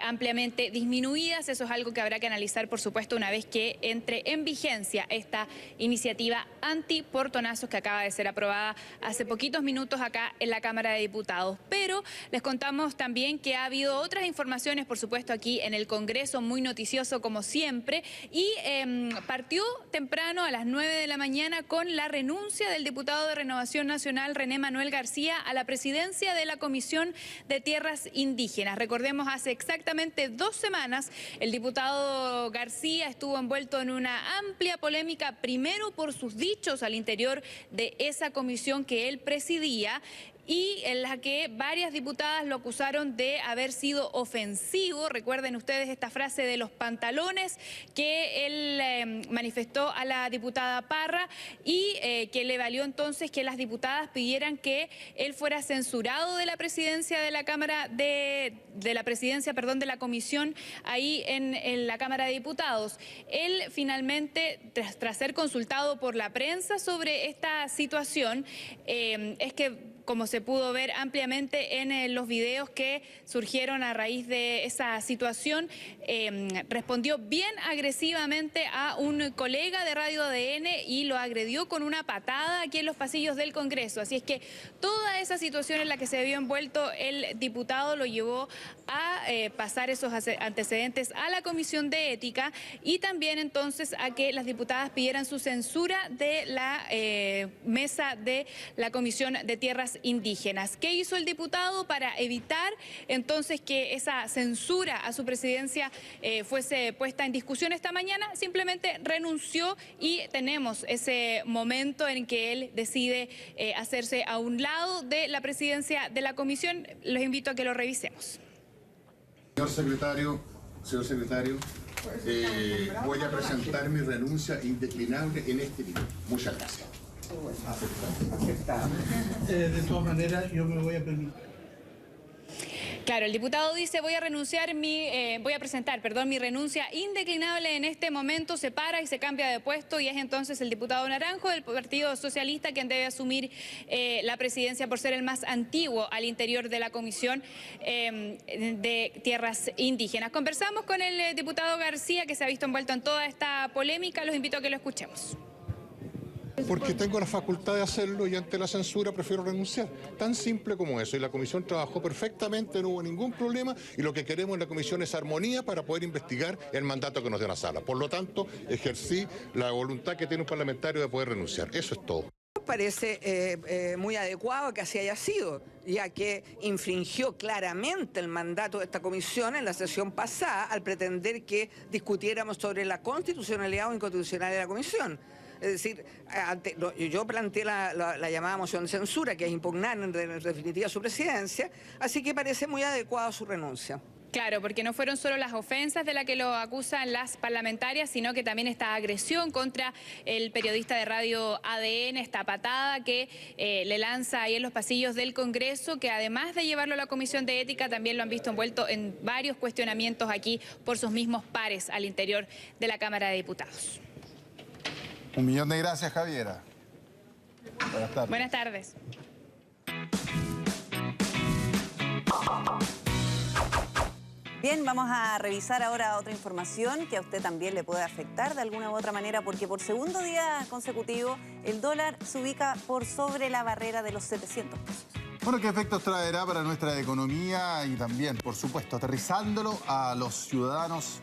ampliamente disminuidas. Eso es algo que habrá que analizar, por supuesto, una vez que entre en vigencia esta iniciativa anti-portonazos que acaba de ser aprobada hace poquitos minutos acá en la Cámara de Diputados. Pero les contamos también que ha habido otras informaciones, por supuesto, aquí en el Congreso, muy noticioso como siempre, y partió temprano a las 9 de la mañana con la renuncia del diputado de Renovación Nacional, René Manuel García, a la presidencia de la Comisión de Tierras Indígenas. Recordemos, hace exactamente 2 semanas, el diputado García estuvo envuelto en una amplia polémica, primero por sus dichos al interior de esa comisión que él presidía, y en la que varias diputadas lo acusaron de haber sido ofensivo. Recuerden ustedes esta frase de los pantalones que él manifestó a la diputada Parra y que le valió entonces que las diputadas pidieran que él fuera censurado de la presidencia de la Cámara de la comisión ahí en la Cámara de Diputados. Él finalmente, tras ser consultado por la prensa sobre esta situación, es que, como se pudo ver ampliamente en los videos que surgieron a raíz de esa situación, respondió bien agresivamente a un colega de Radio ADN y lo agredió con una patada aquí en los pasillos del Congreso. Así es que toda esa situación en la que se vio envuelto el diputado lo llevó a pasar esos antecedentes a la Comisión de Ética y también entonces a que las diputadas pidieran su censura de la mesa de la Comisión de Tierras Indígenas. ¿Qué hizo el diputado para evitar entonces que esa censura a su presidencia fuese puesta en discusión esta mañana? Simplemente renunció y tenemos ese momento en que él decide hacerse a un lado de la presidencia de la comisión. Los invito a que lo revisemos. Señor secretario, voy a presentar mi renuncia indeclinable en este video. Muchas gracias. De todas maneras, yo me voy a permitir. Claro, el diputado dice, voy a presentar mi renuncia indeclinable en este momento, se para y se cambia de puesto y es entonces el diputado Naranjo del Partido Socialista quien debe asumir la presidencia por ser el más antiguo al interior de la Comisión de Tierras Indígenas. Conversamos con el diputado García, que se ha visto envuelto en toda esta polémica, los invito a que lo escuchemos. Porque tengo la facultad de hacerlo y ante la censura prefiero renunciar. Tan simple como eso. Y la comisión trabajó perfectamente, no hubo ningún problema y lo que queremos en la comisión es armonía para poder investigar el mandato que nos dio la sala. Por lo tanto, ejercí la voluntad que tiene un parlamentario de poder renunciar. Eso es todo. Parece muy adecuado que así haya sido, ya que infringió claramente el mandato de esta comisión en la sesión pasada al pretender que discutiéramos sobre la constitucionalidad o inconstitucionalidad de la comisión. Es decir, yo planteé la llamada moción de censura, que es impugnar en definitiva su presidencia, así que parece muy adecuada su renuncia. Claro, porque no fueron solo las ofensas de las que lo acusan las parlamentarias, sino que también esta agresión contra el periodista de radio ADN, esta patada que le lanza ahí en los pasillos del Congreso, que además de llevarlo a la Comisión de Ética, también lo han visto envuelto en varios cuestionamientos aquí por sus mismos pares al interior de la Cámara de Diputados. 1.000.000 de gracias, Javiera. Buenas tardes. Buenas tardes. Bien, vamos a revisar ahora otra información que a usted también le puede afectar de alguna u otra manera, porque por segundo día consecutivo el dólar se ubica por sobre la barrera de los 700 pesos. Bueno, ¿qué efectos traerá para nuestra economía y también, por supuesto, aterrizándolo a los ciudadanos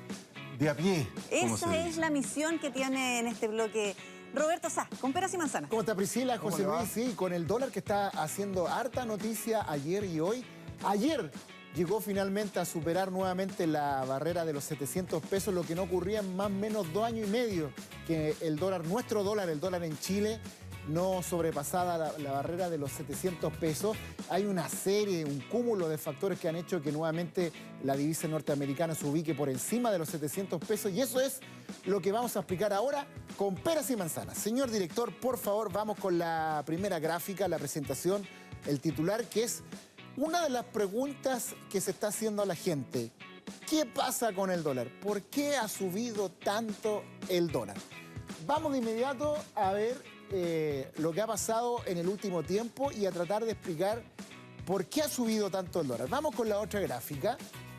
de a pie? Esa es la misión que tiene en este bloque Roberto Sá, con peras y manzanas. ¿Cómo está, Priscila? José Luis, sí, con el dólar que está haciendo harta noticia ayer y hoy. Ayer llegó finalmente a superar nuevamente la barrera de los 700 pesos, lo que no ocurría en más o menos 2 años y medio, que el dólar, nuestro dólar, el dólar en Chile, no sobrepasaba la barrera de los 700 pesos. Hay una serie, un cúmulo de factores que han hecho que nuevamente la divisa norteamericana se ubique por encima de los 700 pesos y eso es lo que vamos a explicar ahora con peras y manzanas. Señor director, por favor, vamos con la primera gráfica, la presentación, el titular, que es una de las preguntas que se está haciendo a la gente. ¿Qué pasa con el dólar? ¿Por qué ha subido tanto el dólar? Vamos de inmediato a ver lo que ha pasado en el último tiempo y a tratar de explicar por qué ha subido tanto el dólar. Vamos con la otra gráfica.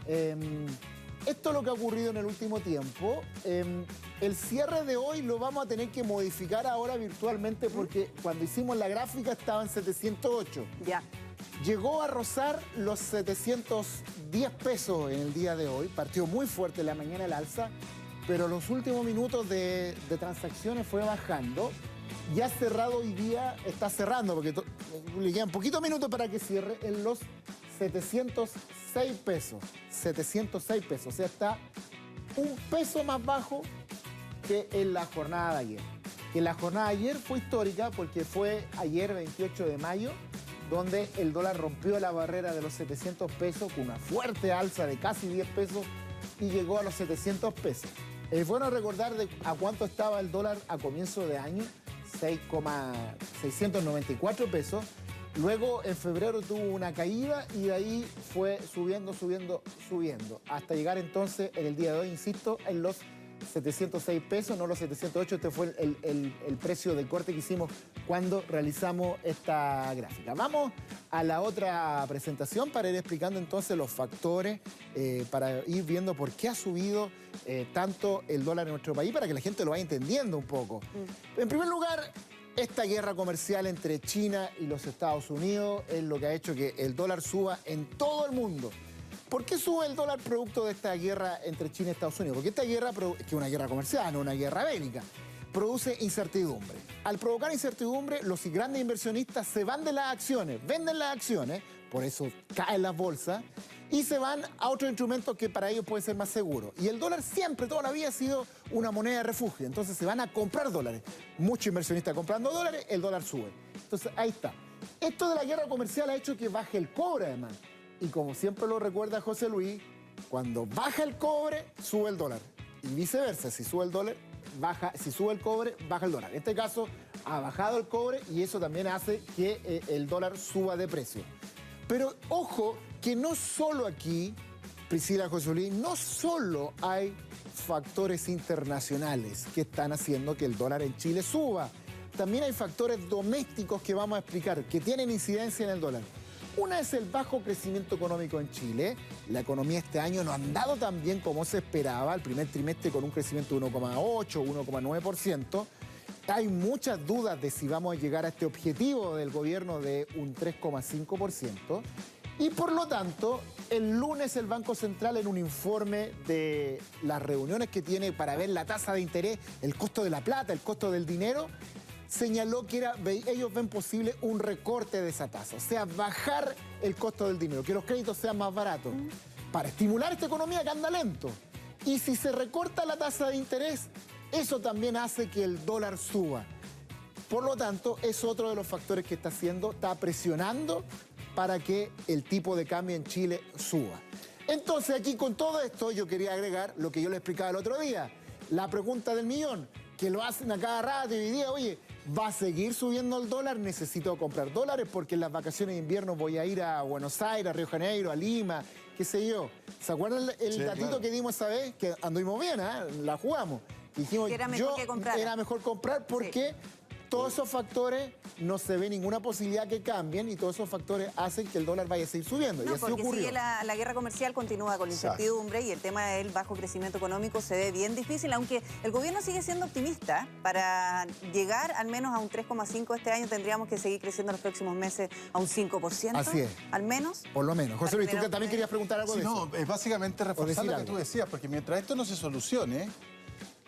Esto es lo que ha ocurrido en el último tiempo. El cierre de hoy lo vamos a tener que modificar ahora virtualmente porque cuando hicimos la gráfica estaba en 708. Ya. Llegó a rozar los 710 pesos en el día de hoy. Partió muy fuerte en la mañana el alza, pero los últimos minutos de transacciones fue bajando. Ya cerrado hoy día, está cerrando, porque le quedan poquitos minutos para que cierre en los 706 pesos. 706 pesos, o sea, está un peso más bajo que en la jornada de ayer. Que la jornada de ayer fue histórica porque fue ayer, 28 de mayo, donde el dólar rompió la barrera de los 700 pesos con una fuerte alza de casi 10 pesos y llegó a los 700 pesos. Es bueno recordar a cuánto estaba el dólar a comienzo de año, 6,694 pesos. Luego en febrero tuvo una caída y de ahí fue subiendo, hasta llegar entonces en el día de hoy, insisto, en los 706 pesos, no los 708, este fue el precio del corte que hicimos cuando realizamos esta gráfica. Vamos a la otra presentación para ir explicando entonces los factores, para ir viendo por qué ha subido tanto el dólar en nuestro país, para que la gente lo vaya entendiendo un poco. En primer lugar, esta guerra comercial entre China y los Estados Unidos es lo que ha hecho que el dólar suba en todo el mundo. ¿Por qué sube el dólar producto de esta guerra entre China y Estados Unidos? Porque esta guerra, que es una guerra comercial, no una guerra bélica, produce incertidumbre. Al provocar incertidumbre, los grandes inversionistas se van de las acciones, venden las acciones, por eso caen las bolsas, y se van a otros instrumentos que para ellos puede ser más seguro. Y el dólar siempre, toda la vida, ha sido una moneda de refugio. Entonces se van a comprar dólares. Muchos inversionistas comprando dólares, el dólar sube. Entonces ahí está. Esto de la guerra comercial ha hecho que baje el cobre además. Y como siempre lo recuerda José Luis, cuando baja el cobre, sube el dólar. Y viceversa, si sube el dólar, baja, si sube el cobre, baja el dólar. En este caso, ha bajado el cobre y eso también hace que el dólar suba de precio. Pero ojo, que no solo aquí, Priscila, José Luis, no solo hay factores internacionales que están haciendo que el dólar en Chile suba. También hay factores domésticos que vamos a explicar, que tienen incidencia en el dólar. Una es el bajo crecimiento económico en Chile. La economía este año no ha andado tan bien como se esperaba. El primer trimestre con un crecimiento de 1,8, 1,9%. Hay muchas dudas de si vamos a llegar a este objetivo del gobierno de un 3,5%. Y por lo tanto, el lunes el Banco Central, en un informe de las reuniones que tiene para ver la tasa de interés, el costo de la plata, el costo del dinero, señaló que ellos ven posible un recorte de esa tasa, o sea, bajar el costo del dinero, que los créditos sean más baratos, para estimular esta economía que anda lento. Y si se recorta la tasa de interés, eso también hace que el dólar suba. Por lo tanto, es otro de los factores que está presionando para que el tipo de cambio en Chile suba. Entonces, aquí con todo esto, yo quería agregar lo que yo le explicaba el otro día, la pregunta del millón, que lo hacen a cada rato y hoy día, oye, ¿va a seguir subiendo el dólar? Necesito comprar dólares porque en las vacaciones de invierno voy a ir a Buenos Aires, a Río de Janeiro, a Lima, qué sé yo. ¿Se acuerdan el datito que dimos esa vez? Que anduvimos bien, la jugamos. Dijimos que era mejor que comprar. Era mejor comprar porque todos esos factores no se ve ninguna posibilidad que cambien y todos esos factores hacen que el dólar vaya a seguir subiendo. No, y así porque ocurrió. sigue la guerra comercial, continúa con la incertidumbre y el tema del bajo crecimiento económico se ve bien difícil, aunque el gobierno sigue siendo optimista. Para llegar al menos a un 3,5 este año tendríamos que seguir creciendo en los próximos meses a un 5%. Así es. Al menos. Por lo menos. José Luis, tú también querías preguntar algo de eso. No, es básicamente reforzar lo que tú decías, porque mientras esto no se solucione,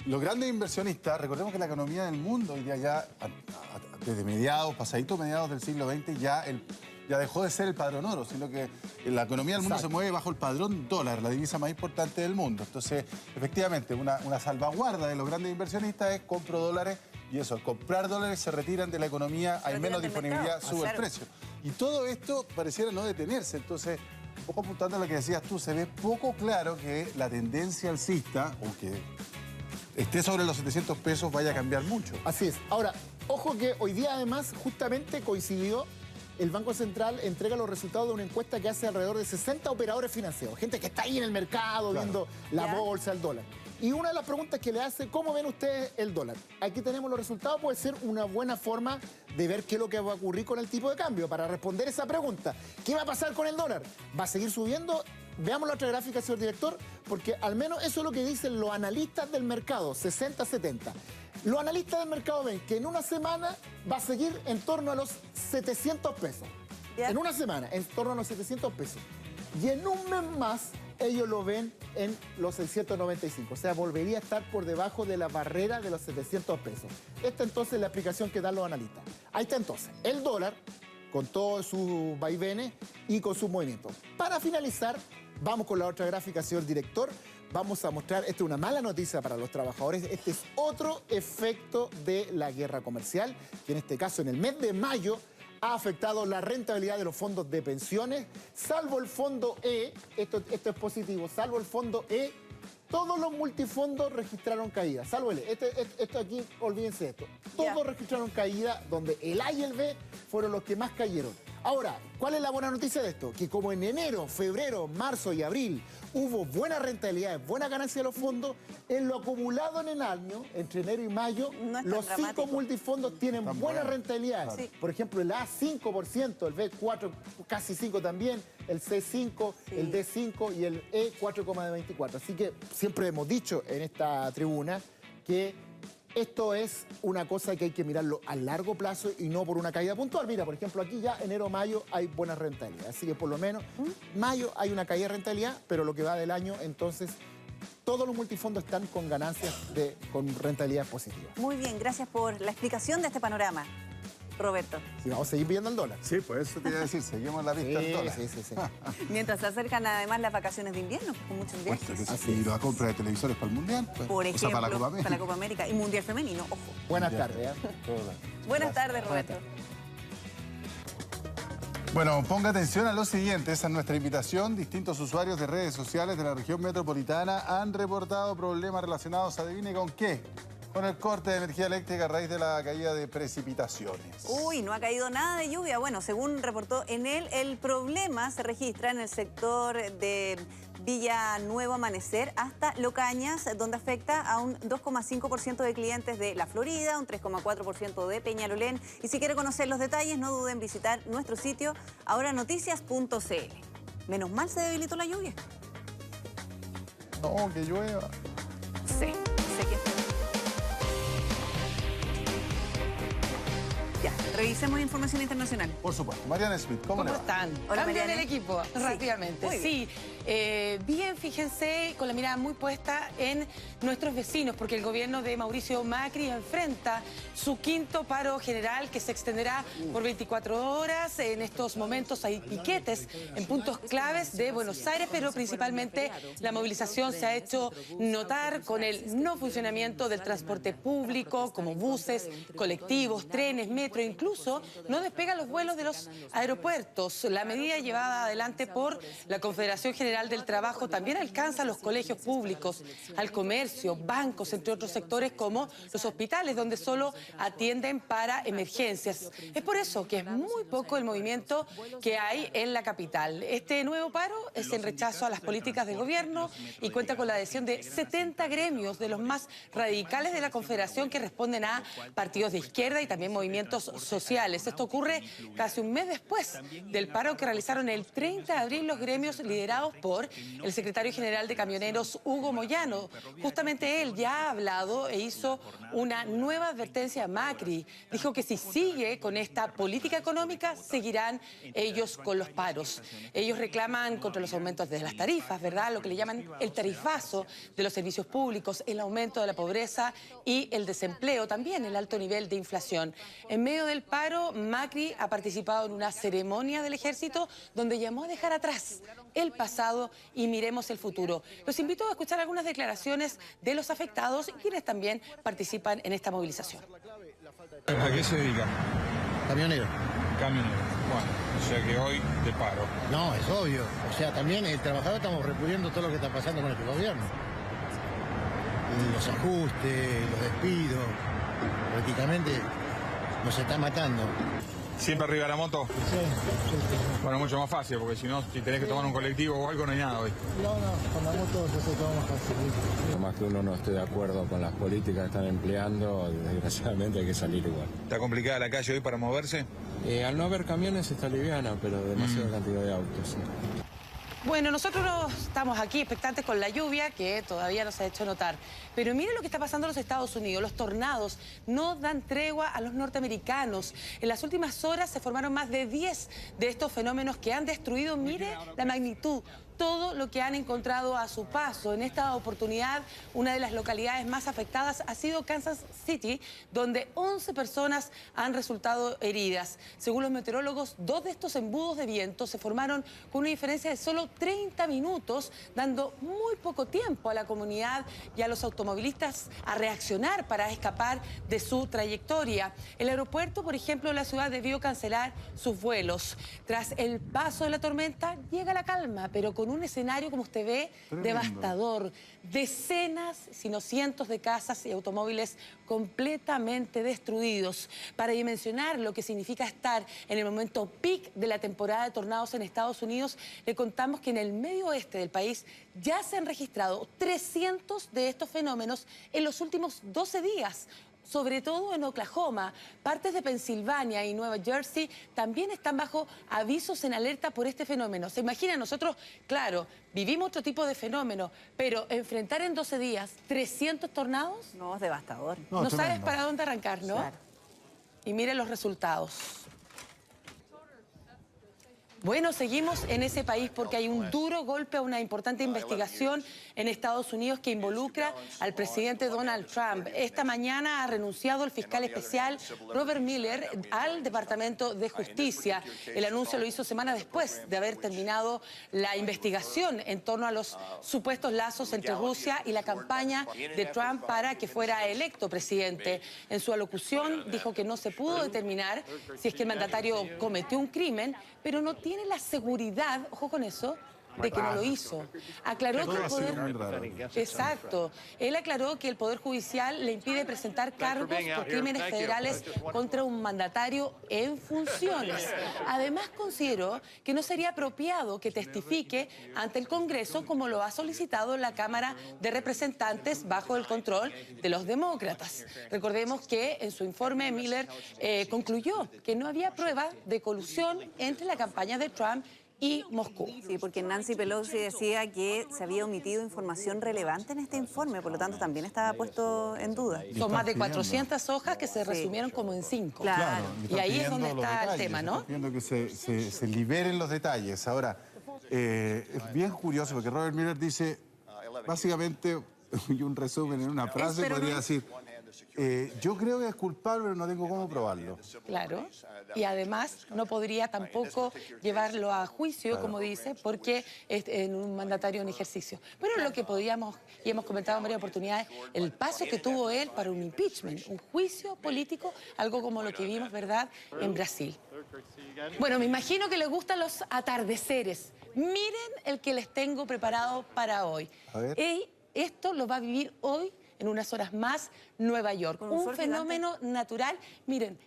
los grandes inversionistas, recordemos que la economía del mundo hoy día ya, desde pasaditos mediados del siglo XX, ya dejó de ser el padrón oro, sino que la economía del mundo se mueve bajo el padrón dólar, la divisa más importante del mundo. Entonces, efectivamente, una salvaguarda de los grandes inversionistas es compro dólares y eso, al comprar dólares se retiran de la economía, hay menos disponibilidad, sube el precio. Y todo esto pareciera no detenerse, entonces, un poco apuntando a lo que decías tú, se ve poco claro que la tendencia alcista, o que esté sobre los 700 pesos, vaya a cambiar mucho. Así es. Ahora, ojo que hoy día además justamente coincidió, el Banco Central entrega los resultados de una encuesta que hace alrededor de 60 operadores financieros, gente que está ahí en el mercado viendo la bolsa, el dólar. Y una de las preguntas que le hace, ¿cómo ven ustedes el dólar? Aquí tenemos los resultados, puede ser una buena forma de ver qué es lo que va a ocurrir con el tipo de cambio. Para responder esa pregunta, ¿qué va a pasar con el dólar? ¿Va a seguir subiendo? Veamos la otra gráfica, señor director, porque al menos eso es lo que dicen los analistas del mercado, 60-70. Los analistas del mercado ven que en una semana va a seguir en torno a los 700 pesos. En una semana, en torno a los 700 pesos. Y en un mes más, ellos lo ven en los 695. O sea, volvería a estar por debajo de la barrera de los 700 pesos. Esta entonces es la explicación que dan los analistas. Ahí está entonces el dólar, con todos sus vaivenes y con sus movimientos. Para finalizar, vamos con la otra gráfica, señor director. Vamos a mostrar, esta es una mala noticia para los trabajadores. Este es otro efecto de la guerra comercial, que en este caso, en el mes de mayo, ha afectado la rentabilidad de los fondos de pensiones, salvo el fondo E, esto es positivo, salvo el fondo E, todos los multifondos registraron caída, salvo el E. Esto aquí, olvídense de esto. Todos registraron caída, donde el A y el B fueron los que más cayeron. Ahora, ¿cuál es la buena noticia de esto? Que como en enero, febrero, marzo y abril hubo buena rentabilidad, buena ganancia de los fondos, en lo acumulado en el año, entre enero y mayo, los 5 multifondos tienen buena rentabilidad. Sí. Por ejemplo, el A 5%, el B 4, casi 5 también, el C 5, el D 5 y el E 4,24. Así que siempre hemos dicho en esta tribuna que esto es una cosa que hay que mirarlo a largo plazo y no por una caída puntual. Mira, por ejemplo, aquí ya enero-mayo hay buena rentabilidad. Así que por lo menos mayo hay una caída de rentabilidad, pero lo que va del año, entonces, todos los multifondos están con ganancias, con rentabilidad positiva. Muy bien, gracias por la explicación de este panorama, Roberto. Sí, vamos a seguir viendo el dólar. Sí, pues eso te iba a decir, seguimos la vista del dólar. Sí. Mientras se acercan además las vacaciones de invierno, con muchos viajes. Y la compra de televisores para el Mundial. Pues, por ejemplo, para la Copa América y Mundial Femenino, ojo. Buenas tardes. Buenas tardes, Roberto. Bueno, ponga atención a lo siguiente, esa es nuestra invitación. Distintos usuarios de redes sociales de la región metropolitana han reportado problemas relacionados, adivine con qué, Con el corte de energía eléctrica a raíz de la caída de precipitaciones. Uy, no ha caído nada de lluvia. Bueno, según reportó Enel, el problema se registra en el sector de Villa Nuevo Amanecer hasta Locañas, donde afecta a un 2,5% de clientes de La Florida, un 3,4% de Peñalolén. Y si quiere conocer los detalles, no duden en visitar nuestro sitio ahoranoticias.cl. Menos mal se debilitó la lluvia. No, que llueva. Sí, sé que está. Ya, revisemos información internacional. Por supuesto. Mariana Smith, ¿cómo le va? están? Hola, Cambio Mariana. del equipo, rápidamente. Muy bien. Sí, bien, fíjense, con la mirada muy puesta en nuestros vecinos, porque el gobierno de Mauricio Macri enfrenta su quinto paro general que se extenderá por 24 horas. En estos momentos hay piquetes en puntos claves de Buenos Aires, pero principalmente la movilización se ha hecho notar con el no funcionamiento del transporte público, como buses, colectivos, trenes, metro, incluso no despegan los vuelos de los aeropuertos. La medida llevada adelante por la Confederación General del Trabajo también alcanza a los colegios públicos, al comercio, bancos, entre otros sectores como los hospitales, donde solo atienden para emergencias. Es por eso que es muy poco el movimiento que hay en la capital. Este nuevo paro es en rechazo a las políticas del gobierno y cuenta con la adhesión de 70 gremios de los más radicales de la Confederación que responden a partidos de izquierda y también movimientos sociales. Esto ocurre casi un mes después del paro que realizaron el 30 de abril los gremios liderados por el secretario general de Camioneros, Hugo Moyano. Justamente él ya ha hablado e hizo una nueva advertencia a Macri. Dijo que si sigue con esta política económica, seguirán ellos con los paros. Ellos reclaman contra los aumentos de las tarifas, ¿verdad? Lo que le llaman el tarifazo de los servicios públicos, el aumento de la pobreza y el desempleo, también el alto nivel de inflación. En medio del paro, Macri ha participado en una ceremonia del ejército donde llamó a dejar atrás el pasado y miremos el futuro. Los invito a escuchar algunas declaraciones de los afectados y quienes también participan en esta movilización. ¿A qué se dedica? Camionero. Camionero. Bueno, o sea que hoy de paro. No, es obvio. O sea, también el trabajador estamos repudiando todo lo que está pasando con este gobierno. Los ajustes, los despidos, prácticamente nos está matando. ¿Siempre arriba de la moto? Sí. Bueno, mucho más fácil, porque si no, si tenés que tomar un colectivo o algo, no hay nada hoy. No, con la moto se hace todo más fácil. Por más que uno no esté de acuerdo con las políticas que están empleando, desgraciadamente hay que salir igual. ¿Está complicada la calle hoy para moverse? Al no haber camiones está liviana, pero demasiada cantidad de autos. Sí. Bueno, nosotros estamos aquí expectantes con la lluvia que todavía no se ha hecho notar. Pero miren lo que está pasando en los Estados Unidos. Los tornados no dan tregua a los norteamericanos. En las últimas horas se formaron más de 10 de estos fenómenos que han destruido, mire la magnitud, todo lo que han encontrado a su paso. En esta oportunidad, una de las localidades más afectadas ha sido Kansas City, donde 11 personas han resultado heridas. Según los meteorólogos, 2 de estos embudos de viento se formaron con una diferencia de solo 30 minutos, dando muy poco tiempo a la comunidad y a los automovilistas a reaccionar para escapar de su trayectoria. El aeropuerto, por ejemplo, de la ciudad debió cancelar sus vuelos. Tras el paso de la tormenta, llega la calma, pero con un escenario, como usted ve, devastador. Decenas, si no cientos de casas y automóviles completamente destruidos. Para dimensionar lo que significa estar en el momento peak de la temporada de tornados en Estados Unidos, le contamos que en el medio oeste del país ya se han registrado 300 de estos fenómenos en los últimos 12 días. Sobre todo en Oklahoma, partes de Pensilvania y Nueva Jersey también están bajo avisos en alerta por este fenómeno. ¿Se imaginan? Nosotros, claro, vivimos otro tipo de fenómeno, pero enfrentar en 12 días 300 tornados... No, es devastador. No sabes para dónde arrancar, ¿no? Claro. Y miren los resultados. Bueno, seguimos en ese país porque hay un duro golpe a una importante investigación en Estados Unidos que involucra al presidente Donald Trump. Esta mañana ha renunciado el fiscal especial Robert Mueller al Departamento de Justicia. El anuncio lo hizo semana después de haber terminado la investigación en torno a los supuestos lazos entre Rusia y la campaña de Trump para que fuera electo presidente. En su alocución dijo que no se pudo determinar si es que el mandatario cometió un crimen, pero no tiene la seguridad, ojo con eso, de que no lo hizo. Aclaró que el Poder... Exacto. Él aclaró que el Poder Judicial le impide presentar cargos por crímenes federales contra un mandatario en funciones. Además, consideró que no sería apropiado que testifique ante el Congreso como lo ha solicitado la Cámara de Representantes bajo el control de los demócratas. Recordemos que en su informe Miller concluyó que no había prueba de colusión entre la campaña de Trump y Moscú. Sí, porque Nancy Pelosi decía que se había omitido información relevante en este informe, por lo tanto también estaba puesto en duda. Son más de 400 hojas que se resumieron como en 5. Claro. Y ahí es donde está el tema, ¿no? Pidiendo que se liberen los detalles. Ahora, es bien curioso porque Robert Mueller dice, básicamente, y un resumen en una frase, podría decir... yo creo que es culpable, pero no tengo cómo probarlo. Claro, y además no podría tampoco llevarlo a juicio, como dice, porque es en un mandatario en ejercicio. Pero lo que podíamos, y hemos comentado en varias oportunidades, el paso que tuvo él para un impeachment, un juicio político, algo como lo que vimos, ¿verdad?, en Brasil. Bueno, me imagino que les gustan los atardeceres. Miren el que les tengo preparado para hoy. A ver. Y esto lo va a vivir hoy, en unas horas más, Nueva York. Un fenómeno natural, miren,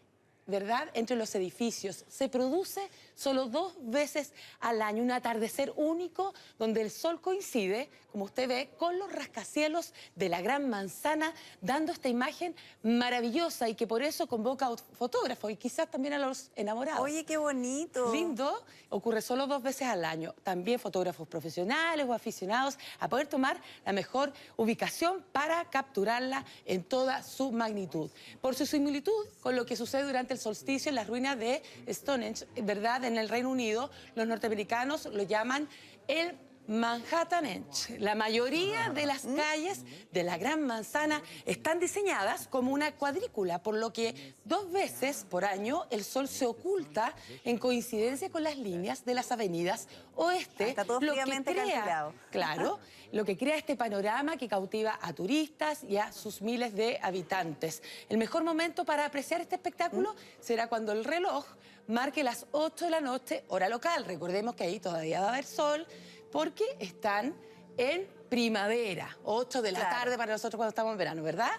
¿verdad?, entre los edificios. Se produce solo 2 veces al año, un atardecer único donde el sol coincide, como usted ve, con los rascacielos de la Gran Manzana, dando esta imagen maravillosa y que por eso convoca a fotógrafos y quizás también a los enamorados. Oye, qué bonito. Lindo, ocurre solo 2 veces al año. También fotógrafos profesionales o aficionados a poder tomar la mejor ubicación para capturarla en toda su magnitud. Por su similitud con lo que sucede durante el solsticio en las ruinas de Stonehenge, ¿verdad?, en el Reino Unido, los norteamericanos lo llaman el Manhattanenge. La mayoría de las calles de la Gran Manzana están diseñadas como una cuadrícula, por lo que 2 veces por año el sol se oculta en coincidencia con las líneas de las avenidas oeste. Está todo fríamente calculado. Claro, lo que crea este panorama que cautiva a turistas y a sus miles de habitantes. El mejor momento para apreciar este espectáculo será cuando el reloj marque las 8 de la noche, hora local. Recordemos que ahí todavía va a haber sol, porque están en primavera, 8 de la tarde para nosotros cuando estamos en verano, ¿verdad?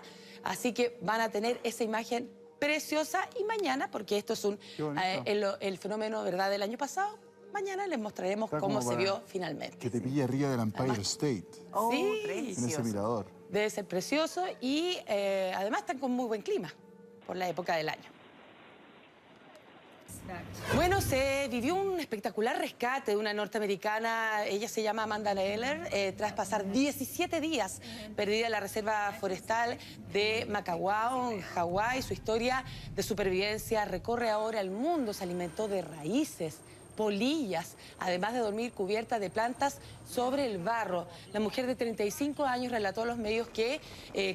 Así que van a tener esa imagen preciosa y mañana, porque esto es el fenómeno, ¿verdad?, del año pasado, mañana les mostraremos cómo se vio finalmente. Que te pille arriba del Empire State. Oh, sí, en ese mirador. Debe ser precioso y además están con muy buen clima por la época del año. Bueno, se vivió un espectacular rescate de una norteamericana, ella se llama Amanda Neller, tras pasar 17 días perdida en la reserva forestal de Makawao, en Hawái. Su historia de supervivencia recorre ahora el mundo, se alimentó de raíces, polillas, además de dormir cubierta de plantas sobre el barro. La mujer de 35 años relató a los medios que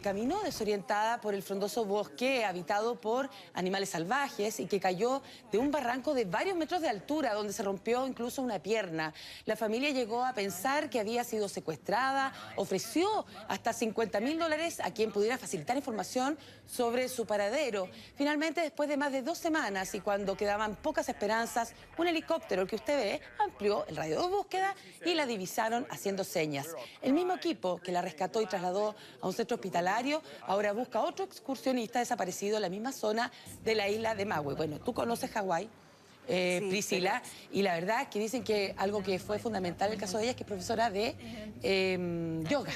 caminó desorientada por el frondoso bosque habitado por animales salvajes y que cayó de un barranco de varios metros de altura donde se rompió incluso una pierna. La familia llegó a pensar que había sido secuestrada, ofreció hasta $50.000 a quien pudiera facilitar información sobre su paradero. Finalmente, después de más de 2 semanas y cuando quedaban pocas esperanzas, un helicóptero, el que usted ve, amplió el radio de búsqueda y la divisaron haciendo señas. El mismo equipo que la rescató y trasladó a un centro hospitalario ahora busca a otro excursionista desaparecido en la misma zona de la isla de Maui. Bueno, tú conoces Hawái, Priscila, y la verdad que dicen que algo que fue fundamental en el caso de ella es que es profesora de yoga.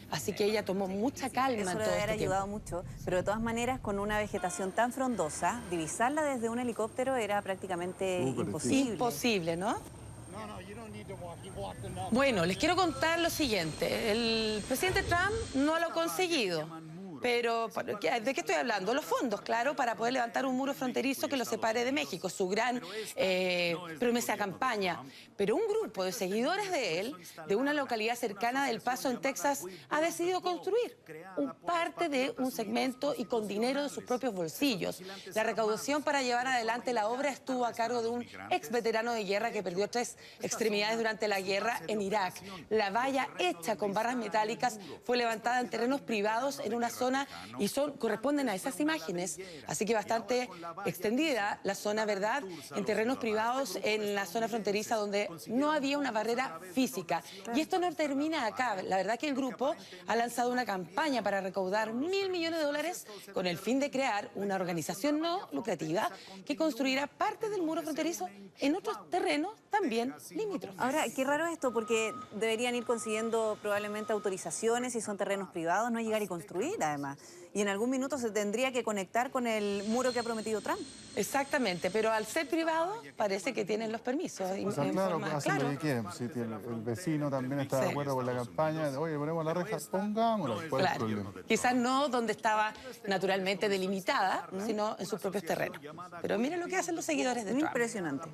Así que ella tomó mucha calma. Eso en le todo debe haber este ayudado tiempo. mucho, pero de todas maneras con una vegetación tan frondosa, divisarla desde un helicóptero era prácticamente imposible. Imposible, ¿no? Bueno, les quiero contar lo siguiente. El presidente Trump no lo ha conseguido. Pero, ¿de qué estoy hablando? Los fondos, claro, para poder levantar un muro fronterizo que lo separe de México, su gran promesa de campaña. Pero un grupo de seguidores de él, de una localidad cercana del Paso, en Texas, ha decidido construir parte de un segmento y con dinero de sus propios bolsillos. La recaudación para llevar adelante la obra estuvo a cargo de un ex veterano de guerra que perdió 3 extremidades durante la guerra en Irak. La valla hecha con barras metálicas fue levantada en terrenos privados en una zona zona y corresponden a esas imágenes. Así que bastante extendida la zona, ¿verdad?, en terrenos privados en la zona fronteriza donde no había una barrera física. Y esto no termina acá. La verdad que el grupo ha lanzado una campaña para recaudar $1.000 millones con el fin de crear una organización no lucrativa que construirá parte del muro fronterizo en otros terrenos también limítrofes. Ahora, qué raro esto, porque deberían ir consiguiendo probablemente autorizaciones si son terrenos privados, no llegar y construir además. Y en algún minuto se tendría que conectar con el muro que ha prometido Trump. Exactamente, pero al ser privado parece que tienen los permisos. O sea, claro, hacen lo que quieren. Si el vecino también está de acuerdo con la campaña, oye, ponemos la reja, pongámosla. ¿Cuál es el problema? Quizás no donde estaba naturalmente delimitada, sino en sus propios terrenos. Pero miren lo que hacen los seguidores de Trump. Impresionante.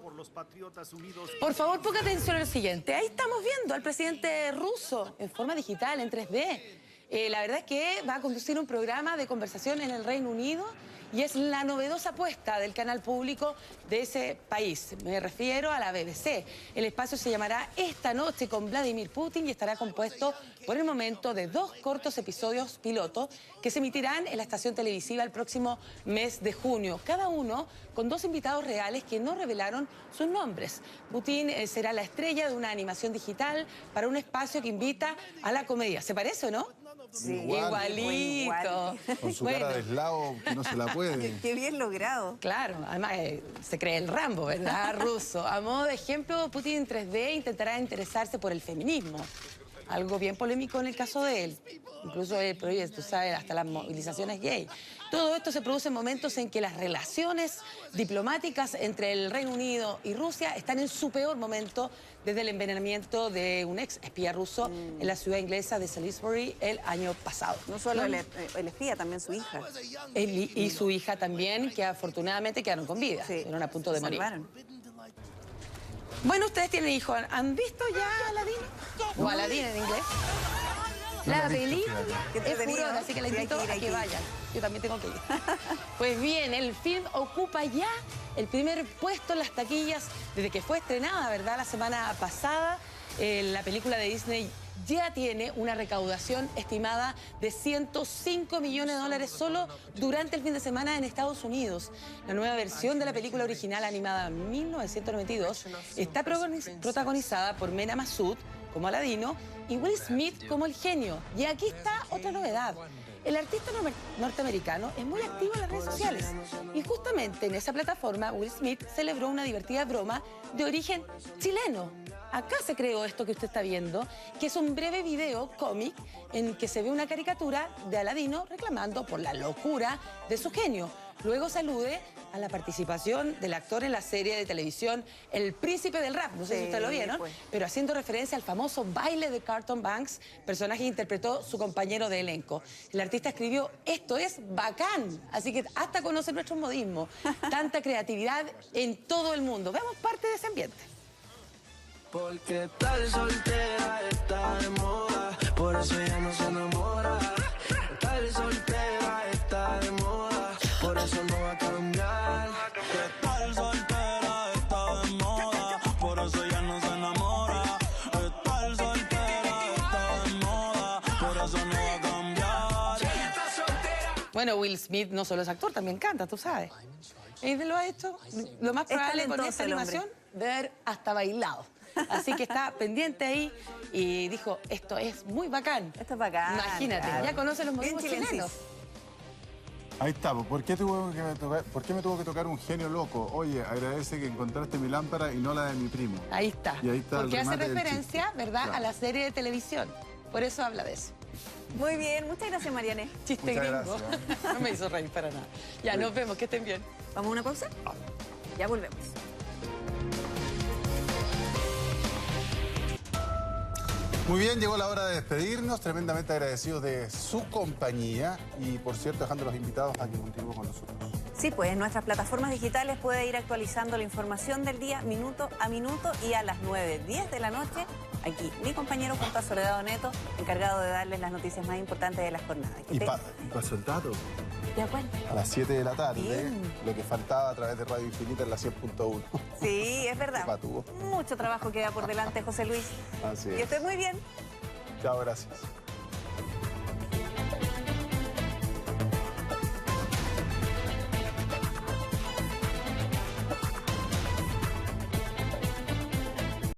Por favor, ponga atención al siguiente. Ahí estamos viendo al presidente ruso en forma digital, en 3D. La verdad es que va a conducir un programa de conversación en el Reino Unido y es la novedosa apuesta del canal público de ese país. Me refiero a la BBC. El espacio se llamará Esta noche con Vladimir Putin y estará compuesto por el momento de 2 cortos episodios pilotos que se emitirán en la estación televisiva el próximo mes de junio, cada uno con 2 invitados reales que no revelaron sus nombres. Putin será la estrella de una animación digital para un espacio que invita a la comedia. ¿Se parece o no? Sí, igualito. Con su cara de eslavo que no se la puede. Qué bien logrado. Claro, además se cree el Rambo, ¿verdad? Ruso. A modo de ejemplo, Putin en 3D intentará interesarse por el feminismo. Algo bien polémico en el caso de él. Incluso él prohíbe, tú sabes, hasta las movilizaciones gay. Todo esto se produce en momentos en que las relaciones diplomáticas entre el Reino Unido y Rusia están en su peor momento desde el envenenamiento de un ex espía ruso en la ciudad inglesa de Salisbury el año pasado. No solo el espía, también su hija. Él y su hija también, que afortunadamente quedaron con vida. Sí. Estuvieron a punto de morir. Bueno, ustedes tienen hijos. ¿Han visto ya Aladino? O Aladín en inglés. La película es furor, así que les invito a que vayan. Yo también tengo que ir. Pues bien, el film ocupa ya el primer puesto en las taquillas desde que fue estrenada, ¿verdad? La semana pasada, la película de Disney ya tiene una recaudación estimada de $105 millones solo durante el fin de semana en Estados Unidos. La nueva versión de la película original animada en 1992 está protagonizada por Mena Massoud como Aladino y Will Smith como el genio. Y aquí está otra novedad. El artista norteamericano es muy activo en las redes sociales y justamente en esa plataforma Will Smith celebró una divertida broma de origen chileno. Acá se creó esto que usted está viendo, que es un breve video cómic en que se ve una caricatura de Aladino reclamando por la locura de su genio. Luego se alude a la participación del actor en la serie de televisión El Príncipe del Rap, no sé si ustedes lo vieron, pero haciendo referencia al famoso baile de Carlton Banks, personaje que interpretó su compañero de elenco. El artista escribió, esto es bacán, así que hasta conoce nuestro modismo. Tanta creatividad en todo el mundo. Veamos parte de ese ambiente. Porque tal soltera está de moda, por eso ella no se enamora. Tal soltera está de moda, por eso no va a cambiar. Que tal soltera está de moda, por eso ella no se enamora. Tal soltera está de moda, por eso no va a cambiar. Bueno, Will Smith no solo es actor, también canta, tú sabes. Él lo ha hecho, lo más probable con esta animación, de haber hasta bailado. Así que está pendiente ahí y dijo, esto es muy bacán. Esto es bacán. Imagínate, claro. ya conoce los modismos chilenos. Ahí está, ¿por qué me tuvo que tocar un genio loco? Oye, agradece que encontraste mi lámpara y no la de mi primo. Ahí está. Y ahí está. Porque hace referencia, ¿verdad?, claro, a la serie de televisión. Por eso habla de eso. Muy bien, muchas gracias, Mariane. Chiste gringo. No me hizo reír para nada. Ya, sí, nos vemos, que estén bien. ¿Vamos a una pausa? Ya volvemos. Muy bien, llegó la hora de despedirnos, tremendamente agradecidos de su compañía y, por cierto, dejando a los invitados a que continúen con nosotros. Sí, pues en nuestras plataformas digitales puede ir actualizando la información del día minuto a minuto y a las 9:10 de la noche, aquí mi compañero junto a Soledad Neto, encargado de darles las noticias más importantes de la jornada. Y pasó el dato. ¿De acuerdo? A las 7 de la tarde, bien, lo que faltaba a través de Radio Infinita en la 100.1. Sí, es verdad. Mucho trabajo queda por delante, José Luis. Así es. Y esté muy bien. Chao, gracias.